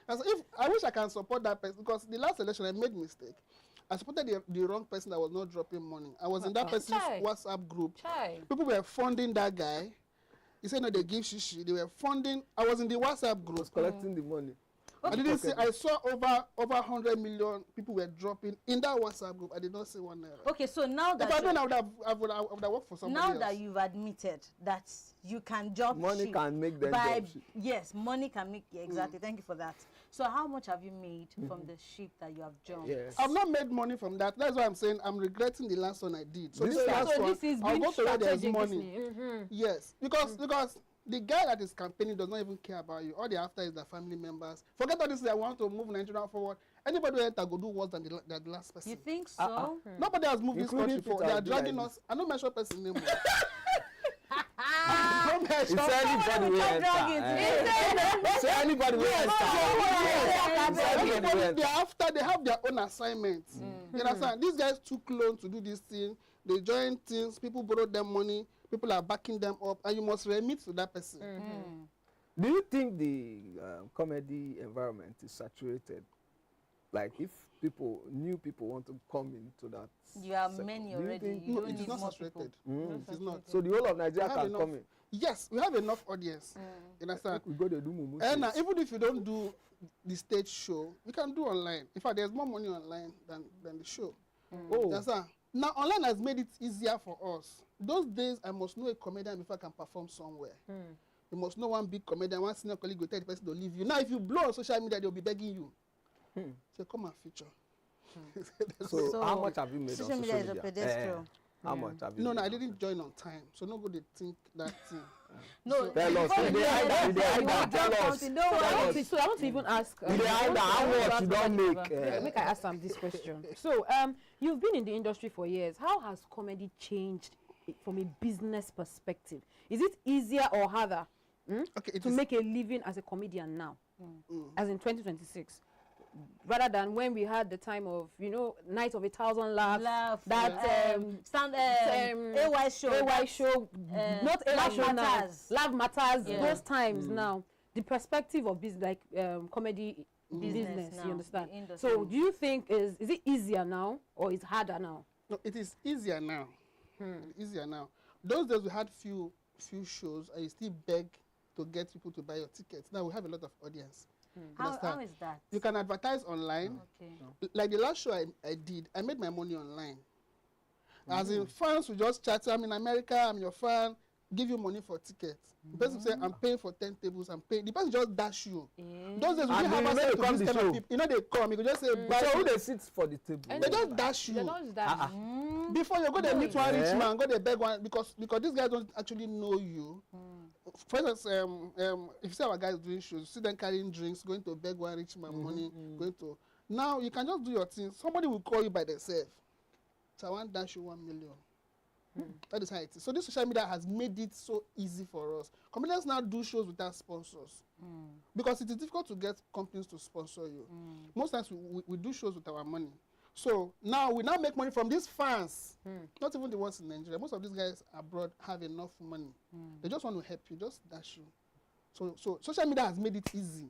And so if I wish I can support that person, because the last election I made mistake. I supported the wrong person that was not dropping money. I was in that person's WhatsApp group. People were funding that guy. He said no, they give shishi. They were funding. I was in the WhatsApp group. Collecting the money. I didn't see. I saw over 100 million people were dropping in that WhatsApp group. I did not see one naira. Okay, so now that if I don't, I would have worked for somebody else. Now that you've admitted that you can jump money ship can make them by jump ship. Yes, money can make exactly. Thank you for that. So how much have you made from the ship that you have jumped? Yes. I've not made money from that. That's why I'm saying I'm regretting the last one I did. So this last one, I'll go to where there's money. Yes, because the guy that is campaigning does not even care about you. All they're after is their family members. Forget all this. I want to move Nigeria forward. Anybody else that go do worse than the last person. You think so? Nobody has moved this country forward. They are dragging us. I don't mention person name. It's anybody will enter. Say anybody will enter. They after they have their own assignments. You understand? These guys took loan to do this thing. They join things. People borrow them money. People are backing them up, and you must remit to that person. Do you think the comedy environment is saturated? Like if new people want to come into that, you have many already. You don't need more people. It is not. So the whole of Nigeria can come in. Yes, we have enough audience. You understand? We go to do mumu. And even if you don't do the stage show, we can do online. In fact, there's more money online than the show. Oh. Understand? Now, online has made it easier for us. Those days, I must know a comedian before I can perform somewhere. You must know one big comedian, one senior colleague will tell the person to leave you. Now, if you blow on social media, they'll be begging you. So come and feature. So how much have you made on social media? Is a pedestrian. How much have you No, made I didn't join on time. So nobody think that thing. No, tell us. I want to even ask. How much you don't make? Make I ask them this question. So, you've been in the industry for years. How has comedy changed from a business perspective? Is it easier or harder to make a living as a comedian now, as in 2026? Rather than when we had the time of, Night of 1,000 Laughs, that AY show, not AY show now, Laugh Matters, those times now, the perspective of business, like comedy business, you understand? So do you think, is it easier now or is it harder now? No, it is easier now. Easier now. Those days we had few shows and you still beg to get people to buy your tickets. Now we have a lot of audience. How is that? You can advertise online. Okay. Like the last show I did, I made my money online. As in, fans will just chat, I'm in America, I'm your fan, give you money for tickets. The person say, I'm paying for 10 tables, I'm paying. The person just dash you. Those days, we didn't have access to this kind of people. They come, you could just say, buy. So who they sit for the table? They just dash you. Before you go there meet one rich man, go there beg one, because these guys don't actually know you. For instance, if you see our guys doing shows, see them carrying drinks, going to beg one rich man money, going to... Now, you can just do your thing. Somebody will call you by themselves. So I want to dash you 1 million. That is how it is. So this social media has made it so easy for us. Comedians now do shows without sponsors. Because it is difficult to get companies to sponsor you. Most times we do shows with our money. So now we make money from these fans. Not even the ones in Nigeria. Most of these guys abroad have enough money. They just want to help you, just dash you. So social media has made it easy.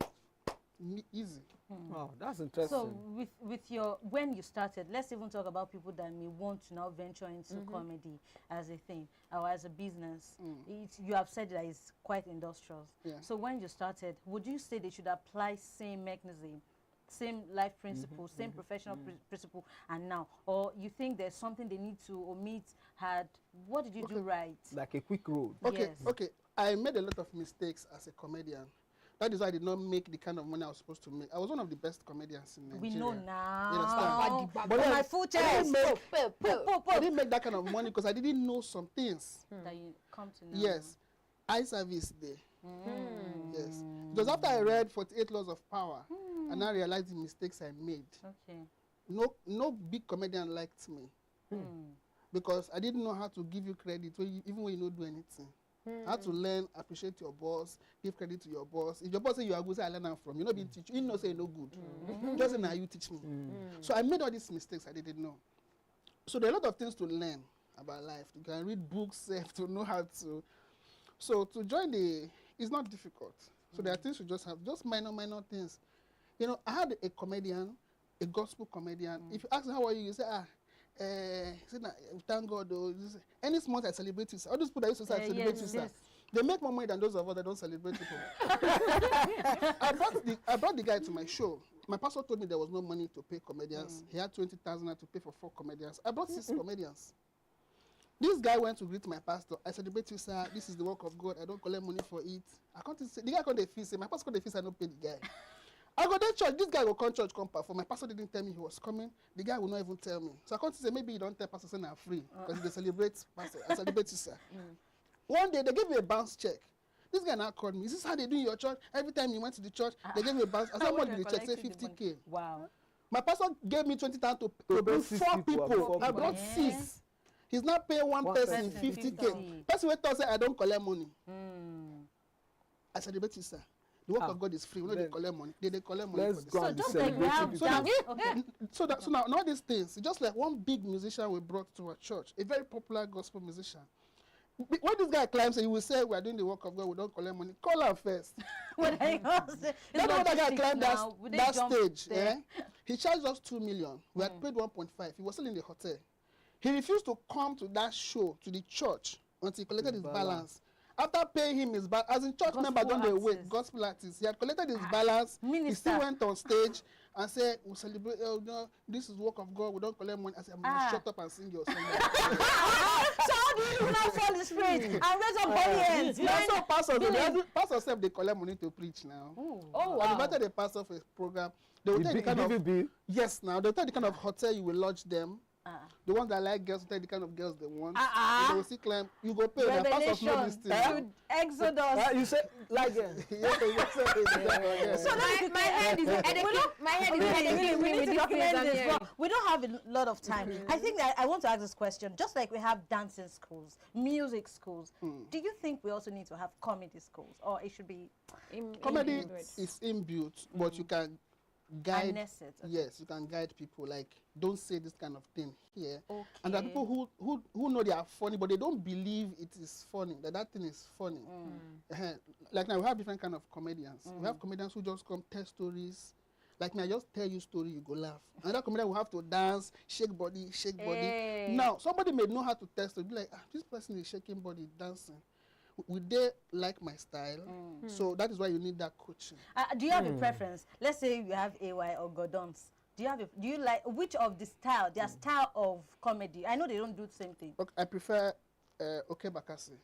Wow, that's interesting. So with your, when you started, let's even talk about people that may want to now venture into comedy as a thing or as a business. You have said that it's quite industrial. So when you started, would you say they should apply same mechanism, same life principle, same professional principle, and now, or you think there's something they need to omit? What did you do right? Like a quick road. Okay. I made a lot of mistakes as a comedian. That is why I did not make the kind of money I was supposed to make. I was one of the best comedians in Nigeria. We know now. You understand? But my full chest. I didn't make that kind of money because I didn't know some things. That you come to know. Yes. Eye service day. Yes. It was after I read 48 Laws of Power and I realized the mistakes I made. Okay. No big comedian liked me. Because I didn't know how to give you credit even when you don't do anything. I had to learn, appreciate your boss, give credit to your boss. If your boss say you are good, say I learn from. You know, being teach. You know, say no good. Just say now you teach me. So I made all these mistakes I didn't know. So there are a lot of things to learn about life. You can read books to know how to. So to join it's not difficult. So there are things you just have, just minor things. You know, I had a comedian, a gospel comedian. If you ask him how are you, you say thank God. Any small I celebrate it. All those people that used to say celebrate it, they make more money than those of us that don't celebrate people. I brought the guy to my show. My pastor told me there was no money to pay comedians. He had 20,000 to pay for 4 comedians. I brought 6 comedians. This guy went to greet my pastor. I celebrate you, sir. This is the work of God. I don't collect money for it. I can't say the guy called the fees. My pastor called the fees. I don't pay the guy. I go to church. This guy will come church, come perform. My pastor didn't tell me he was coming. The guy will not even tell me. So I can't say maybe you don't tell pastor saying I'm free because they celebrate pastor. I celebrate you, sir. One day they gave me a bounce check. This guy now called me. Is this how they do in your church? Every time you went to the church, they gave me a bounce. I said, what did the check say? 50K. Wow. My pastor gave me 20,000 to bring 4 people. I brought 6. He's not paying one person 50K. Person went to say I don't collect money. I celebrate you, sir. The work of God is free. We don't collect money. They collect money. Let's go and so now all these things, it's just like one big musician we brought to our church, a very popular gospel musician. When this guy climbs, he will say, we are doing the work of God, we don't collect money. Call him first. That guy climbed that stage. He charged us 2 million. We had paid 1.5. He was still in the hotel. He refused to come to that show, to the church, until he collected his balance. After paying him his balance, as in church member, don't they wait, gospel artist, he had collected his balance. He still went on stage and said, we celebrate, no, this is work of God, we don't collect money. I said, shut up and sing your song. So how do you now fall the spirit and raise up audience? So pastors say they collect money to preach now. Wow. I invited a pastor for a program. They will tell the kind of yes, now they'll tell the kind of hotel you will lodge them. The ones that like girls will tell the kind of girls they want. They will see climb. You go pay. Revelation to Exodus. You say like So my head is headache. We need to document this. But we don't have a lot of time. I think that I want to ask this question. Just like we have dancing schools, music schools, do you think we also need to have comedy schools, or it should be comedy is inbuilt, but you can guide. Yes, you can guide people. Like, don't say this kind of thing here. And there are people who know they are funny, but they don't believe it is funny. That thing is funny. Like now we have different kind of comedians. We have comedians who just come tell stories. Like me, I just tell you story, you go laugh. Another comedian will have to dance, shake body. Now somebody may know how to tell story. Be like, this person is shaking body, dancing. Would they like my style? So that is why you need that coaching. Do you have a preference? Let's say you have AY or Gordons. Do you like which of the style, their style of comedy? I know they don't do the same thing. Okay, I prefer Bakassi.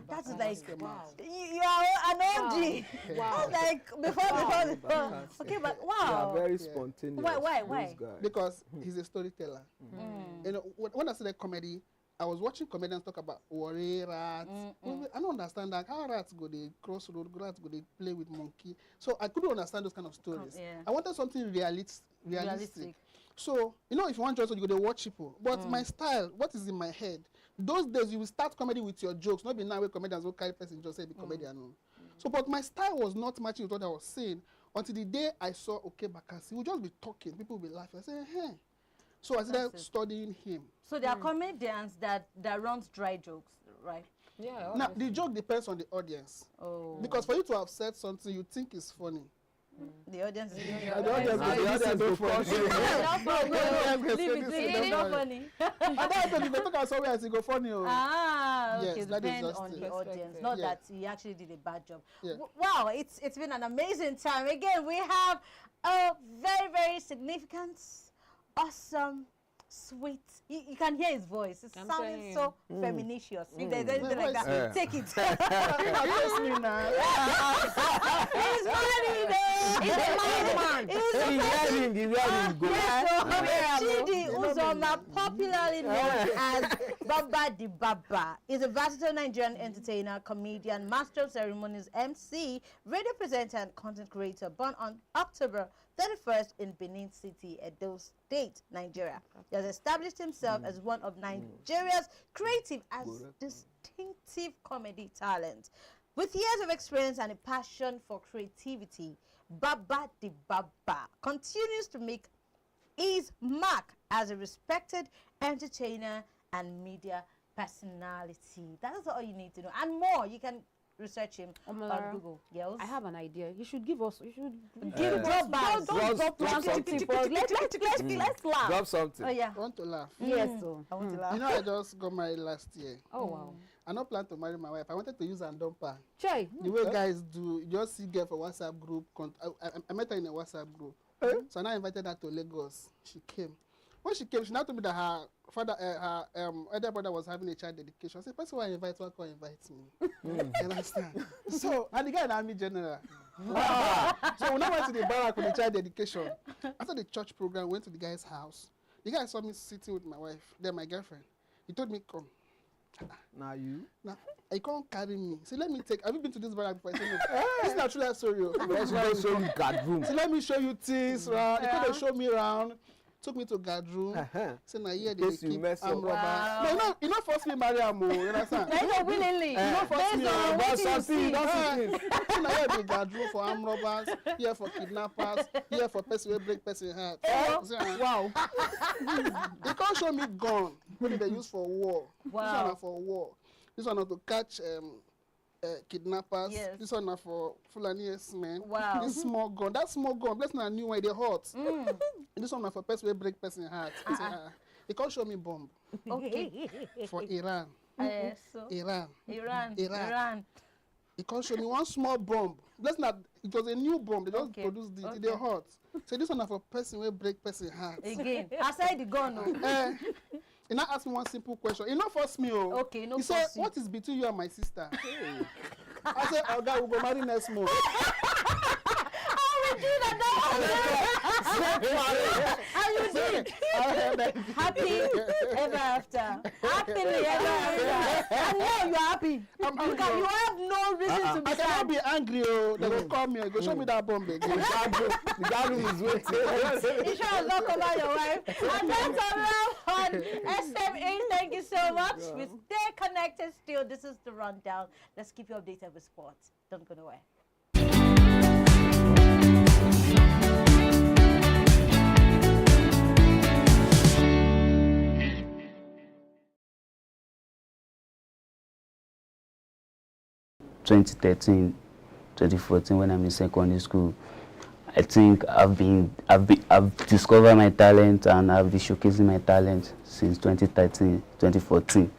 That's like you are an OG. Wow. Like before. Okay, but wow. You are very spontaneous. Why? Because he's a storyteller. You know, when I say that comedy, I was watching comedians talk about worry rats. I don't understand that. How rats go they cross road, rats go they play with monkey. So I couldn't understand those kind of stories. I wanted something realistic. So, you know, if you want to you go to watch people. But my style, what is in my head? Those days you will start comedy with your jokes. Not be now where comedians will carry person just say be comedian. So, but my style was not matching with what I was saying until the day I saw Bakassi. He would just be talking. People will be laughing. I said, hey. So I started studying him. So there are comedians that runs dry jokes, right? Yeah. Now the joke depends on the audience. Because for you to have said something you think is funny, the audience is the audience is not funny. And that's when they talk about somewhere else, it go funny. Okay, depend on the audience, not that he actually did a bad job. Wow, it's been an amazing time. Again, we have a very, very significant, awesome, sweet. You can hear his voice. It's sounding so feminicious. If there's anything like that, take it. He's funny though. Chidi Uzoma, popularly known as Baba the Baba, is a versatile Nigerian entertainer, comedian, master of ceremonies, MC, radio presenter, and content creator, born on October 31st in Benin City, Edo State, Nigeria. He has established himself as one of Nigeria's creative and distinctive comedy talent. With years of experience and a passion for creativity, Baba the Baba continues to make his mark as a respected entertainer and media personality. That is all you need to know. And more, you can research him on Google. Yes. I have an idea. You should give us. You should give drop bars. Drop something. Let's laugh. Drop something. Oh yeah. I want to laugh. Yes. So I want to laugh. You know, I just got married last year. Oh wow. I don't plan to marry my wife. I wanted to use an dumper. Chai. The way guys do, you just see girl for WhatsApp group. I met her in a WhatsApp group. So now I invited her to Lagos. She came. When she came, she now told me that her father, her elder brother was having a child dedication. I said, "Person who I invite, why can't invite me?" You understand? So, and the guy in Army General. Wow. So when I went to the barrack for the child dedication, after the church program, went to the guy's house. The guy saw me sitting with my wife, then my girlfriend. He told me, "Come." Now you? Now, he can't carry me. So let me take. Have you been to this barrack before? I said, no. This is not true. That's sorry. Let's go show you guard room. So let me show you things around. He could have showed me around. Took me to guard room. So now here they keep arm rubber. No, you not force me marry him. You understand? No, willingly. You not force me. But something, don't so now here they guard room for arm robbers. Here for kidnappers. Here for person who break person heart. Wow. They can't show me gun. What they use for war? Wow. This one are for war. This one are to catch kidnappers. Yes. This one are for Fulani men. Wow. This small gun. That small gun. That's not a new one. They hot. And this one are for person who break person heart. They can't show me bomb. Okay. For Iran. So Iran. He can't show me one small bomb. That's not. It was a new bomb. They just produced it. They're hot. So this one are for person who break person heart. Again, aside the gun. He now asked me one simple question. He not force me. Okay, no. He said, "What is between you and my sister?" I said, "Oh God, we'll go marry next month." You did. Happy ever after. Happily ever after. And now you're happy. You have no reason to be sad. I cannot be angry. They will call me. Go show me that bomb again. The guard room is waiting. You sure not come out your wife. And that's a wrap on SMA. Thank you so much. We stay connected still. This is the rundown. Let's keep you updated with sports. Don't go nowhere. (2013, 2014) when I'm in secondary school. I think I've discovered my talent and I've been showcasing my talent since 2013, 2014.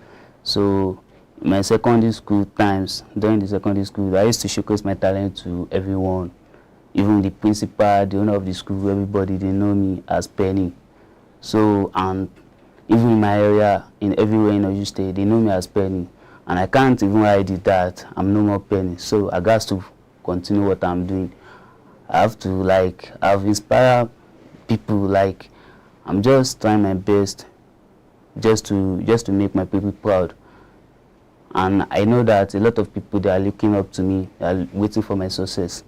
So in my secondary school times, during the secondary school, I used to showcase my talent to everyone, even the principal, the owner of the school, everybody. They know me as Penny. So, and even in my area, everywhere in Osun State, they know me as Penny. And I can't even hide it that I'm no more Penny. So I got to continue what I'm doing. I have to I've inspired people. I'm just trying my best just to make my people proud. And I know that a lot of people, they are looking up to me, they are waiting for my success.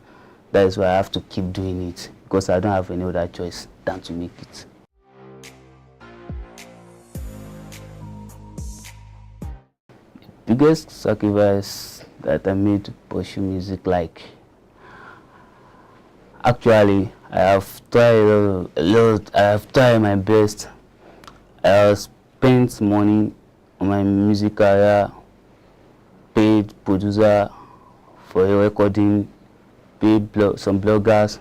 That is why I have to keep doing it, because I don't have any other choice than to make it. The biggest sacrifice that I made to pursue music, actually, I have tried a lot. I have tried my best. I have spent money on my music career, paid producer for recording, paid some bloggers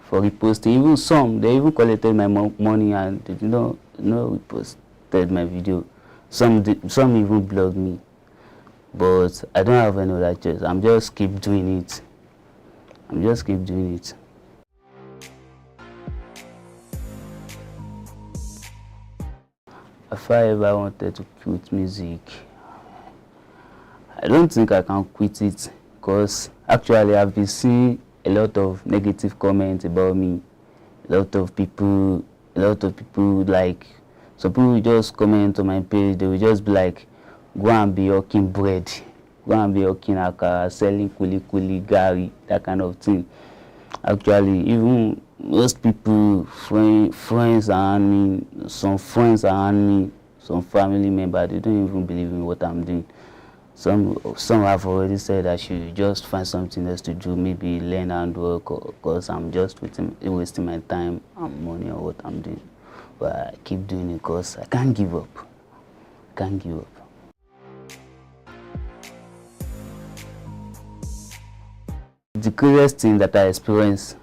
for reposting. Even some, they even collected my money and they did not reposted my video. Some even blogged me. But I don't have any other choice. I'm just keep doing it. If I ever wanted to quit music, I don't think I can quit it, because actually I've been seeing a lot of negative comments about me. A lot of people like, some people just comment on my page, they will just be like, go and be hawking bread, go and be hawking akara, selling kuli gari, that kind of thing. Actually, even most people, friends around me, some friends around me, some family members, they don't even believe in what I'm doing. Some have already said I should just find something else to do, maybe learn and work, because I'm just wasting my time and money on what I'm doing. But I keep doing it because I can't give up. I can't give up. The craziest thing that I experienced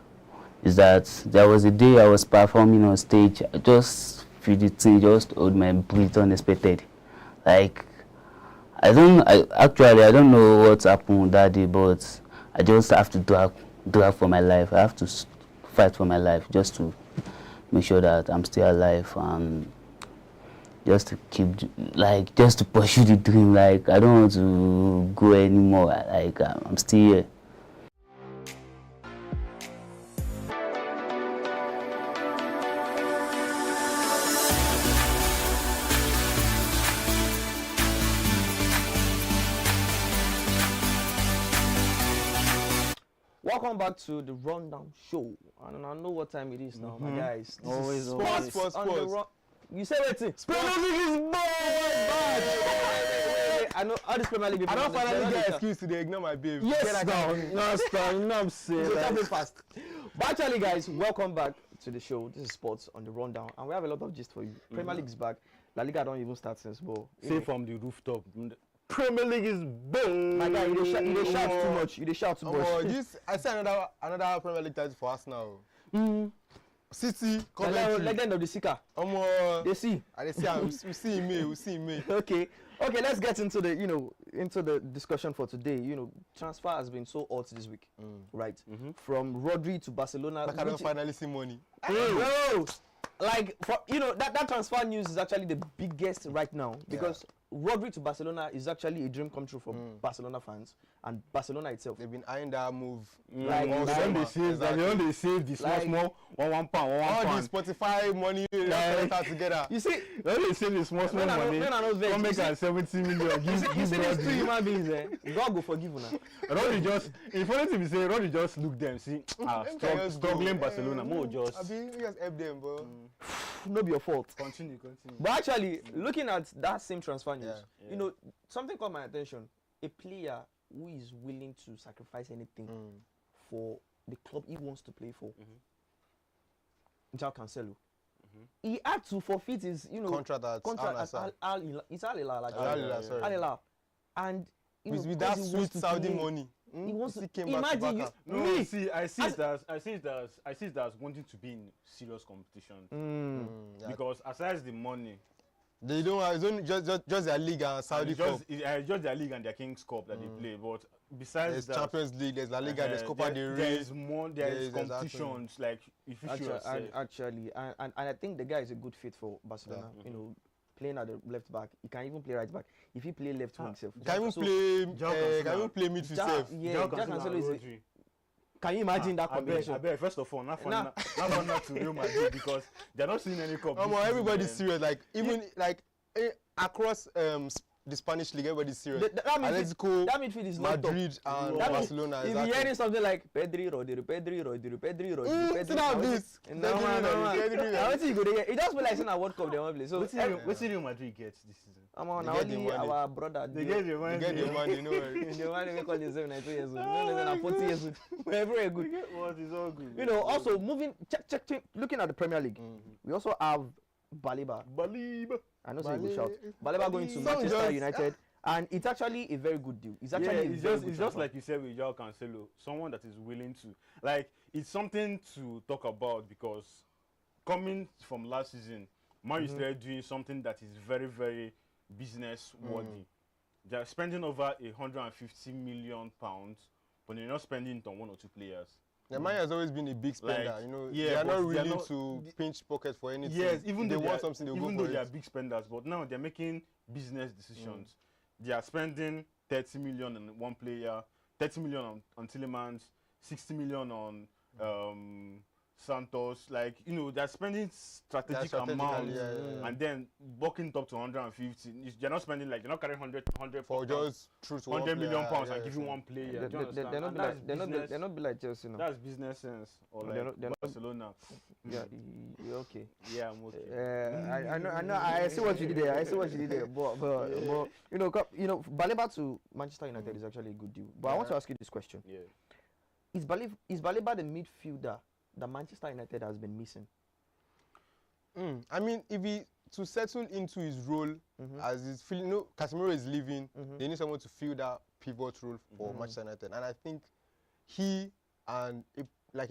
is that there was a day I was performing on stage. I just feel the thing just hold my breath unexpected. Like, I don't know what happened that day, but I just have to do for my life. I have to fight for my life just to make sure that I'm still alive and just to just to pursue the dream. Like, I don't want to go anymore. Like, I'm still here. Welcome back to the Rundown Show, and I know what time it is now, my guys. This is Sports. You say waiting. Premier League is bad. I know all this Premier League. I don't finally get excuse to ignore my babe. Yes, no, you know what I'm saying. So tell me fast. But actually, guys, welcome back to the show. This is Sports on the Rundown, and we have a lot of gist for you. Premier League is back. La Liga don't even start since, but say from the rooftop. Premier League is boom. My guy, you shout too much. You shout too much. I see another Premier League title for us now. City, legend of the Sika. They see. We see me. Okay, let's get into the discussion for today. Transfer has been so hot this week, right? From Rodri to Barcelona. Like I don't finally see money. No, like that transfer news is actually the biggest right now because Rodri to Barcelona is actually a dream come true for Barcelona fans and Barcelona itself. They've been eyeing that move. Like they save the small one pound. All the Spotify money together. You see, they save the small money. Come make 70 million. Give these two human beings. God go forgive now. Rodri just, in funny thing, say Rodri just look them, see, struggling Barcelona. More just. You just help them, bro. No be your fault. Continue. But actually, looking at that same transfer news, something caught my attention. A player who is willing to sacrifice anything for the club he wants to play for, João Cancelo. He had to forfeit his, contract at Al Hilal, and with that sweet Saudi money. He wants to came imagine back to No, see, I see it as wanting to be in serious competition. Because aside the money, they don't have, it's only just their league and Saudi Cup. Just their league and their Kings Cup that they play. But besides there's that, Champions League, there's La Liga, there's Copa del Rey. There is competitions like if you actually, and I think the guy is a good fit for Barcelona. Playing at the left back, he can even play right back. If he play left wing himself, can even play midfield himself. João Cancelo is. Can you imagine that combination? I bet first of all, not to Real Madrid because they're not seeing any cup. Everybody's serious. Like even across the Spanish league, everybody's serious. That midfield is not Madrid and Barcelona. If you're hearing something like Pedri, it just feel like saying a World Cup they want to play. So what's Real Madrid gets this season? Only our brother. They get the money. The money make all the 72 years old. No, 40 years old. We're very good. It's all good. Also moving, check. Looking at the Premier League, we also have Baleba. I know it's a good shout. Baleba going to Manchester United, and it's actually a very good deal. It's actually it's just like you said with João Cancelo, someone that is willing to it's something to talk about because coming from last season, Man United doing something that is very, very business worthy. They are spending over £150 million, but they're not spending it on one or two players. The man has always been a big spender. They are not willing to pinch pockets for anything. Yes, even they want something, they'll go for it. Even though they are big spenders, but now they're making business decisions. They are spending 30 million on one player, 30 million on Tielemans, 60 million on Santos. Like, you know, they're spending strategic amounts and then bucking it up to 150. They're not spending, like, they're not carrying 100 for just true to 100 million pounds and giving one player. They're not be like Chelsea now. That's business sense. Or like Barcelona. Yeah, you're okay. Yeah, I'm okay. I know. I see what you did there. But you know, Baleba to Manchester United is actually a good deal. But I want to ask you this question. Yeah. Is Baleba the midfielder that Manchester United has been missing? I mean, if he to settle into his role as his feeling, you know, Casemiro is leaving. They need someone to fill that pivot role for Manchester United, and I think he and a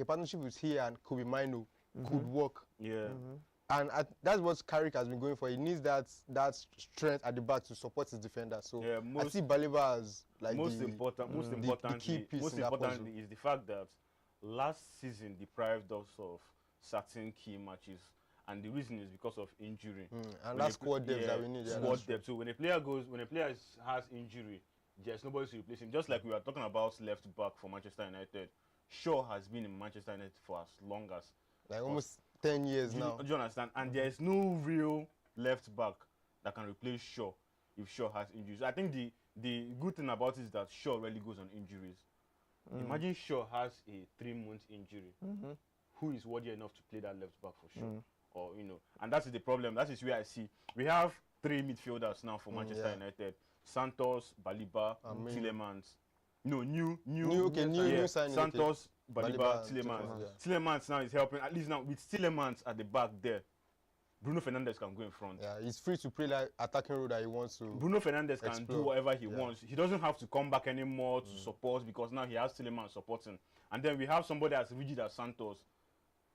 partnership with he and Kobe Mino could work. Yeah. And that's what Carrick has been going for. He needs that strength at the back to support his defender. So yeah, I see Baleba as like most importantly is the fact that last season deprived us of certain key matches, and the reason is because of injury. And that's squad depth that we need. Squad depth. So when a player has injury, there's nobody to replace him. Just like we were talking about left back for Manchester United, Shaw has been in Manchester United for as long as like almost 10 years now. Do you understand? And there is no real left back that can replace Shaw if Shaw has injuries. I think the good thing about it is that Shaw rarely goes on injuries. Imagine Shaw has a 3-month injury. Who is worthy enough to play that left back for Shaw? Or you know, and that is the problem. That is where I see we have 3 midfielders now for Manchester United: Santos, Baleba, Tielemans. No, new signing. Santos, Baleba, Tielemans. Tielemans now is helping. At least now with Tielemans at the back there, Bruno Fernandes can go in front. Yeah, he's free to play like attacking role that he wants to. Bruno Fernandes can do whatever he wants. He doesn't have to come back anymore to support because now he has Tielemans supporting. And then we have somebody as rigid as Santos.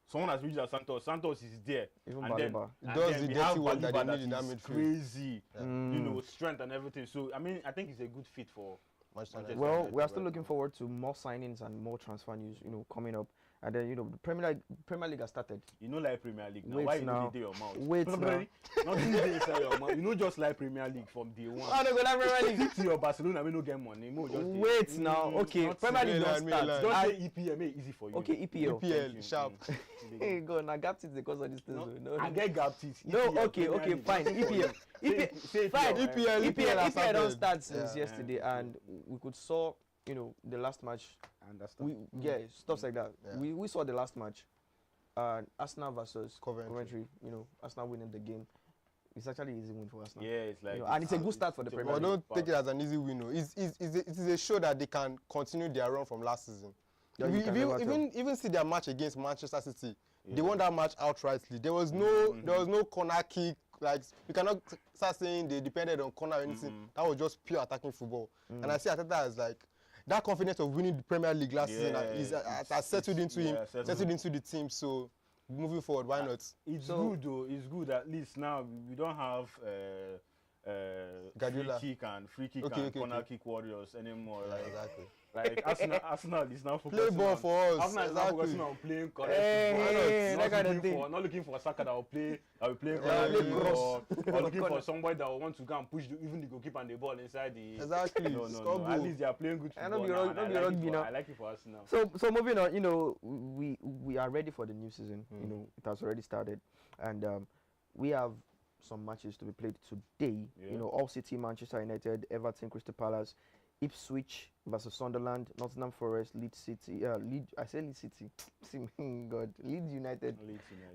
Someone as rigid as Santos. Santos is there. Even and Baleba. Then does the dirty work that they need in that midfield. Crazy. You know, strength and everything. So I mean, I think it's a good fit for Manchester well, United we are still looking forward to more signings and more transfer news, you know, coming up. And then, you know, the Premier League has started. You know, like Premier League now. Wait Why now. you do your mouth? Wait now. Nothing dey inside your mouth. You know, just like Premier League from day one. Oh, no, go like Premier League. To your Barcelona, we no get money. Wait now. Okay, Premier League don't start. Just say EPL, make it easy for you. Okay, EPL. EPL, sharp. Hey, go now. Gap it because of this thing. No, I get gap it. No, okay, fine. EPL. Fine. EPL don't start since yesterday, and we could saw, you know, the last match. Stuff like that. Yeah. We saw the last match. Arsenal versus Coventry. You know, Arsenal winning the game. It's actually an easy win for Arsenal. Yeah, it's like, you know, and it's a good start for the Premier League. But don't take it as an easy win. No. It is a show that they can continue their run from last season. Yeah, even see their match against Manchester City. They won that match outrightly. There was no corner kick. Like, you cannot start saying they depended on corner or anything. That was just pure attacking football. And I see Arteta as like that confidence of winning the Premier League last season has settled into him, settled into the team. So moving forward, why not? It's good though. It's good at least now we don't have free kick and corner kick warriors anymore. Like Arsenal is now focusing play ball for us. Arsenal is now focusing on playing correct football. Not looking for a Saka that will play correctly, or looking for somebody that will want to go and push even the goalkeeper and the ball inside the. Exactly. No. At least they are playing good football. I like it for Arsenal. So moving on, you know, we are ready for the new season. You know, it has already started, and we have some matches to be played today. You know, All City, Manchester United, Everton, Crystal Palace, Ipswich versus Sunderland, Nottingham Forest, Leeds City, Leeds United,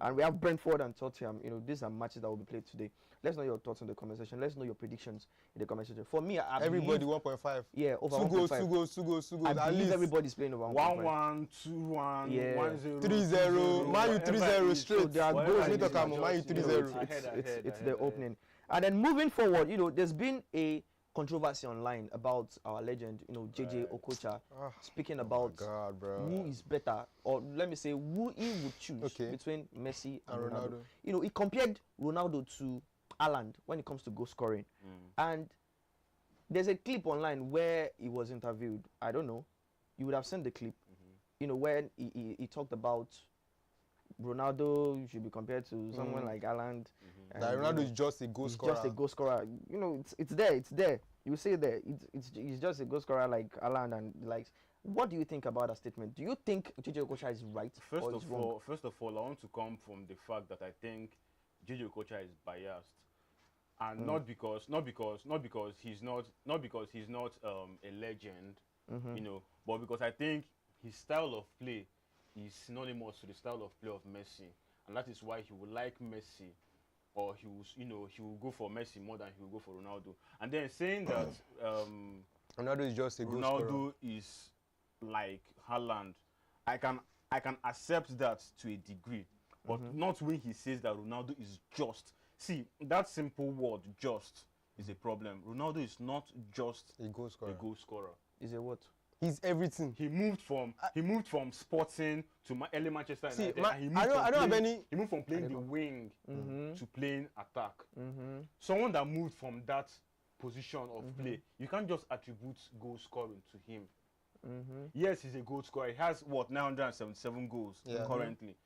and we have Brentford and Tottenham. You know, these are matches that will be played today. Let's know your thoughts in the comment section. Let's know your predictions in the comment section. For me, everybody 1.5. Yeah, over 2 goals. I believe everybody's playing over 1-1, 2-1, 1-0, 3-0, Man U 3-0 straight. So there are goals. Man U 3-0. It's the opening. And then moving forward, you know, there's been a controversy online about our legend, you know, JJ Okocha, speaking about who is better, or let me say who he would choose between Messi and Ronaldo. You know, he compared Ronaldo to Haaland when it comes to goal scoring. And there's a clip online where he was interviewed. I don't know. You would have seen the clip. You know, when he talked about Ronaldo should be compared to someone like Haaland. That Ronaldo is just a goal scorer. Just a goal scorer. You know, it's there. You say that it's just a goal scorer like Haaland and the likes. What do you think about that statement? Do you think JJ Okocha is right or is wrong? First of all, I want to come from the fact that I think JJ Okocha is biased, and not because he's not a legend, you know, but because I think his style of play is synonymous to the style of play of Messi, and that is why he would like Messi, or he will go for Messi more than he will go for Ronaldo. And then saying that Ronaldo is just a goal Ronaldo scorer. is like Haaland, I can accept that to a degree, but not when he says that Ronaldo is just. See, that simple word "just" is a problem. Ronaldo is not just a goal scorer. Is a what? He's everything. He moved from Sporting to early Manchester United. And I don't have any. He moved from playing the wing to playing attack. Someone that moved from that position of play, you can't just attribute goal scoring to him. Yes, he's a goal scorer. He has 977 goals currently,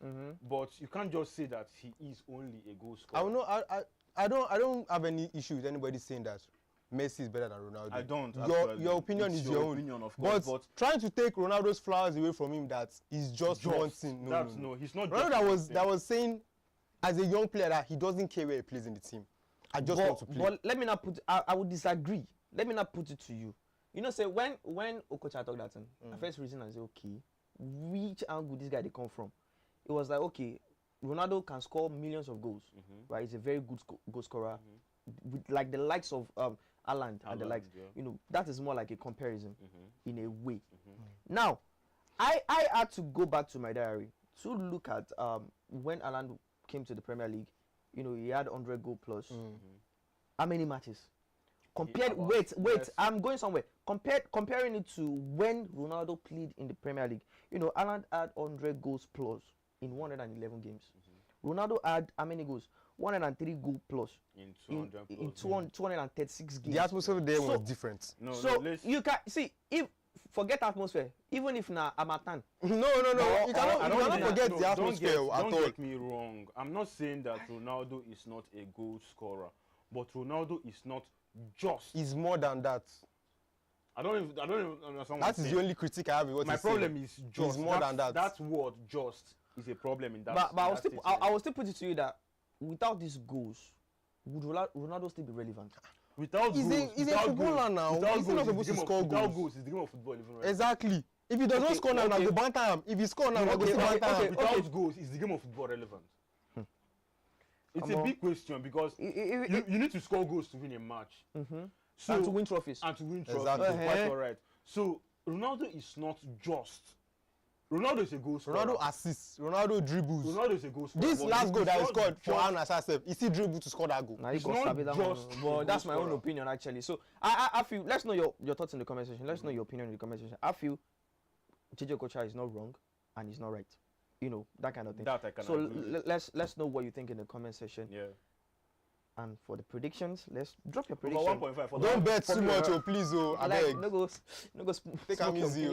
but you can't just say that he is only a goal scorer. I don't have any issue with anybody saying that Messi is better than Ronaldo. I don't. Your opinion is your own. Opinion, of course, but trying to take Ronaldo's flowers away from him, that is just one thing. No, he's not. Ronaldo that was saying, as a young player, that he doesn't care where he plays in the team. I just want to play. But let me not put. I would disagree. Let me not put it to you. You know, say when Okocha talked that thing, the first reason I say, okay, which angle this guy they come from? It was like, okay, Ronaldo can score millions of goals, right? He's a very good goal scorer, with like the likes of Haaland and the likes. You know, that is more like a comparison in a way. Now, I had to go back to my diary to look at when Haaland came to the Premier League. You know, he had 100 goal plus. How many matches? Wait, I'm going somewhere. Comparing it to when Ronaldo played in the Premier League. You know, Haaland had 100 goals plus in 111 games. Ronaldo had how many goals? 103 goal plus in 236 games. The atmosphere there was different. You can see, if forget atmosphere, even if na Amatan. No. You cannot forget the atmosphere at all. Don't get me wrong. I'm not saying that Ronaldo is not a goal scorer, but Ronaldo is not just. He's more than that. I don't even understand. That is the only critique I have with what my problem is just. He's more than that. That word "just" is a problem in that. But I will still put it to you that without these goals, would Ronaldo still be relevant? Without goals, he's a footballer now. He's not supposed to score goals. Without goals, it's the game of football, even right? Exactly. If he does not score now, go banter him. If he score now, go banter him. Without goals, is the game of football relevant? It's a big question because you need to score goals to win a match. So, and to win trophies. Exactly. Quite all right. So Ronaldo is not just. Ronaldo is a goal scorer. Ronaldo assists. Ronaldo dribbles. Ronaldo is a goal scorer. This last goal that he scored for Al Nassr, he still dribbled to score that goal. Nah, it's not just. But that's my own opinion actually. So I feel. Let's know your thoughts in the comment section. Let's know your opinion in the comment section. I feel JJ Okocha is not wrong and he's not right. You know, that kind of thing. That I can agree. Let's know what you think in the comment section. Yeah. And for the predictions, let's drop your prediction. 1.5. Don't bet too much, please. I beg. No go take am easy.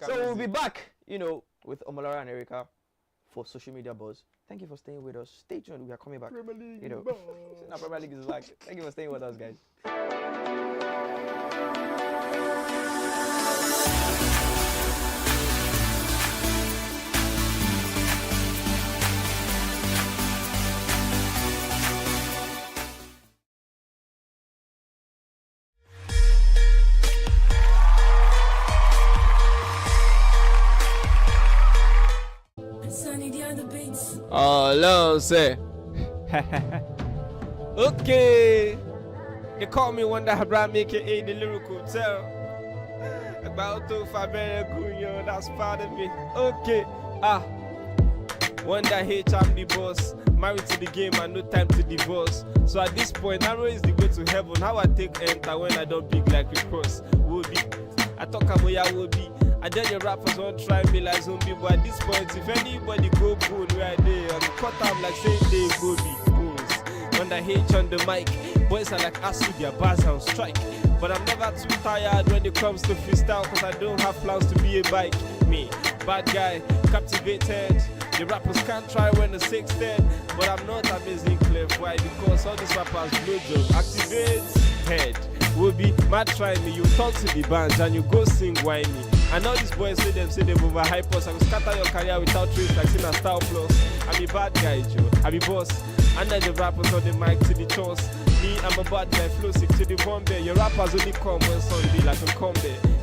So we'll be back, you know, with Omolara and Erica for social media buzz. Thank you for staying with us. Stay tuned. We are coming back. Premier League, you know, Premier League is back. Thank you for staying with us, guys. Hello, sir. Okay. They call me Wonder Abraham, aka the Lyrical Tell. About to Faber, that's part of me. Okay. Wonder H, I'm the boss. Married to the game and no time to divorce. So at this point, narrow is the way to heaven. How I take enter when I don't big like Rick Ross. Will be. I talk about ya will be. And then your rappers won't try me like zombie. But at this point, if anybody go boom right there, I'm cut them like saying they go be booms. Wonder H on the mic. Boys are like acid, their bars on strike. But I'm never too tired when it comes to freestyle, cause I don't have plans to be a bike. Me, bad guy, captivated. The rappers can't try when the 6'10", but I'm not amazing clear. Why? Because all these rappers blow job. Activate head. will be mad try me. You talk to the bands and you go sing whiny. And all these boys say them overhype us. I will scatter your career without trace like sin a Star Plus. I'm a bad guy, Joe. I'm a boss. And then the rappers on the mic to the toss. Me, I'm a bad guy, flow sick to the Bombay. Your rappers only come when Sunday like a combe.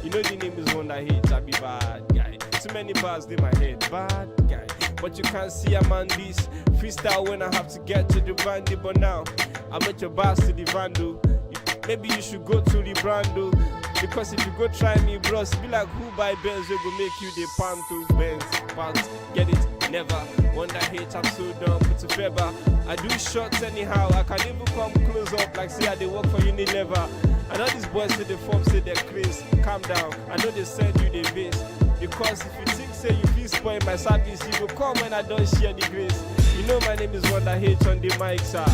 You know the name is one that hates. I'm a bad guy. Too many bars in my head, bad guy. But you can't see I'm on this freestyle when I have to get to the bandy. But now I'm at your bars to the vandal. Maybe you should go to the brando. Because if you go try me, bros, be like who buy Benz, we go make you the panto Benz, pants, get it, never. Wonder hate, I'm so dumb, put to feather. I do shots anyhow, I can even come close up like say I they work for Unilever. I know these boys say the form say they're crazy. Calm down, I know they send you the base. Because if you think say you feel spoil my service, you will come when I don't share the grace. You know my name is Wonder H on the mic, sir.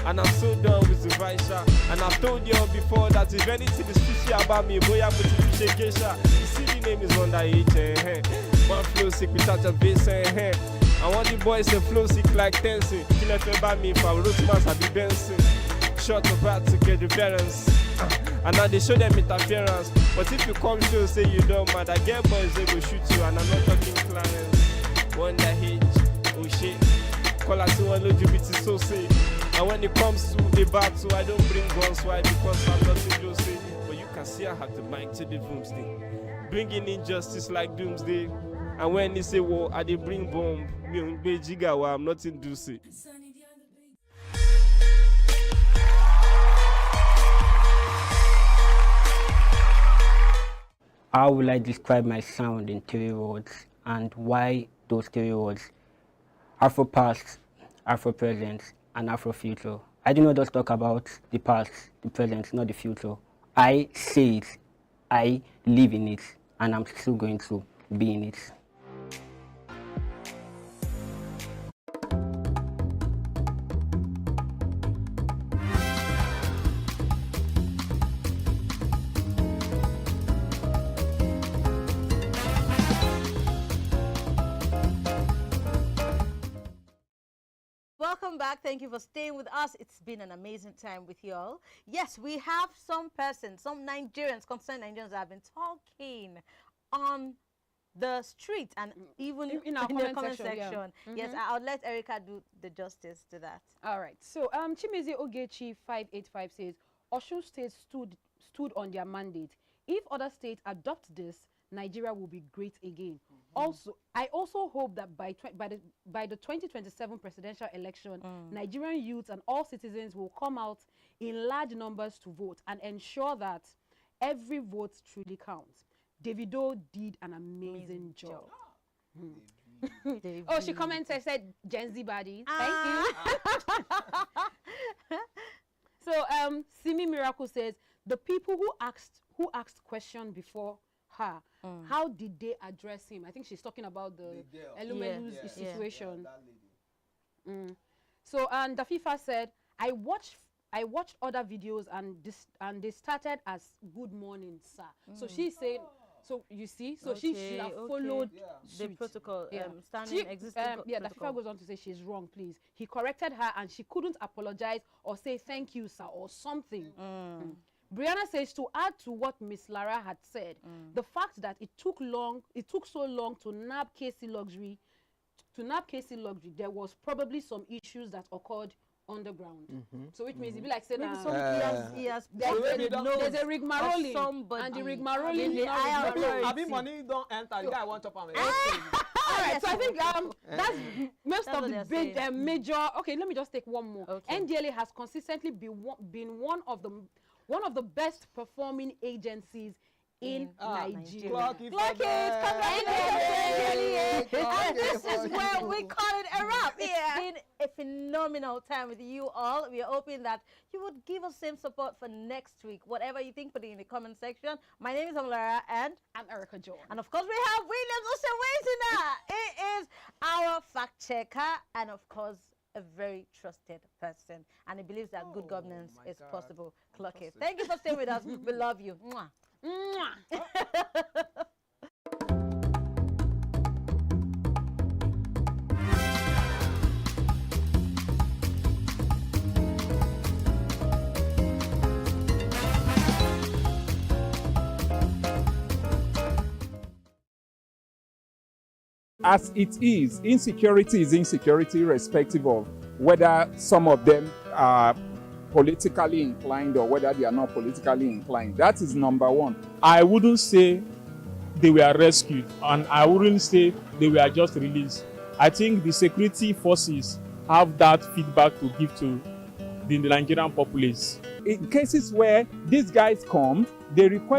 And I'm so done with the vice. And I've told you all before that if anything is fishy about me, boy, I'm with the geisha. You see the name is Wonder H, One flow sick without a bass, I want the boys to flow sick like dancing. Kill if about me if I roast mass, I be dancing. Short about to get reference. And now they show them interference. But if you come show say you don't mad, I get boys they will shoot you. And I'm not talking Clarence. Wonder H, oh shit. Call us to one LGBT so say. And when it comes to the battle, I don't bring guns. Why? Because I'm not in Jose. But you can see I have the mic to the doomsday. Bringing injustice like doomsday. And when they say war, I they bring bomb. Me on Bejigawa, I'm not in Duce. How will I describe my sound in 3 words, and why those 3 words? Afro past, Afro present, and Afro future. I do not just talk about the past, the present, not the future. I say it, I live in it, and I'm still going to be in it. Welcome back. Thank you for staying with us. It's been an amazing time with you all. Yes, we have some persons, some Nigerians, concerned Nigerians that have been talking on the street and even in our the comment section. yeah. Yes, I'll let Erica do the justice to that. All right. So Chimeze Ogechi 585 says Osun State stood on their mandate. If other states adopt this, Nigeria will be great again. Also, I also hope that by the 2027 presidential election, Nigerian youths and all citizens will come out in large numbers to vote and ensure that every vote truly counts. Davido did an amazing job. Oh, she commented, said Gen Z bodies. Thank you. So Simi Miracle says the people who asked question before her, how did they address him? I think she's talking about the Elumelu's situation. So Dafifa said, I watched other videos and they started as good morning, sir. So she's saying, so you see, so she should have followed the protocol, existing yeah, protocol. Dafifa goes on to say she's wrong, please. He corrected her and she couldn't apologize or say thank you, sir, or something. Brianna says, to add to what Miss Lara had said, the fact that it took so long to nab KC Luxury, there was probably some issues that occurred underground. So which means it be like saying there's a rigmarole and the rigmarole I mean money don't enter, the guy wants to pay. Alright, so I think that's most of the big major. Okay, let me just take one more. NDLEA has consistently been one of the best performing agencies in Nigeria. Clock it, congratulations. And this is where we call it a wrap. It's been a phenomenal time with you all. We are hoping that you would give us same support for next week. Whatever you think, put it in the comment section. My name is Amlara and I'm Erica Joe. And of course we have Williams Osewaitina. He is our fact checker and of course a very trusted person, and he believes that good governance is possible. Clock it. Thank you for staying with us. We love you. Mwah. Mwah. as it is, insecurity is insecurity, irrespective of whether some of them are politically inclined or whether they are not politically inclined. That is number one. I wouldn't say they were rescued, and I wouldn't say they were just released. I think the security forces have that feedback to give to the Nigerian populace. In cases where these guys come, they request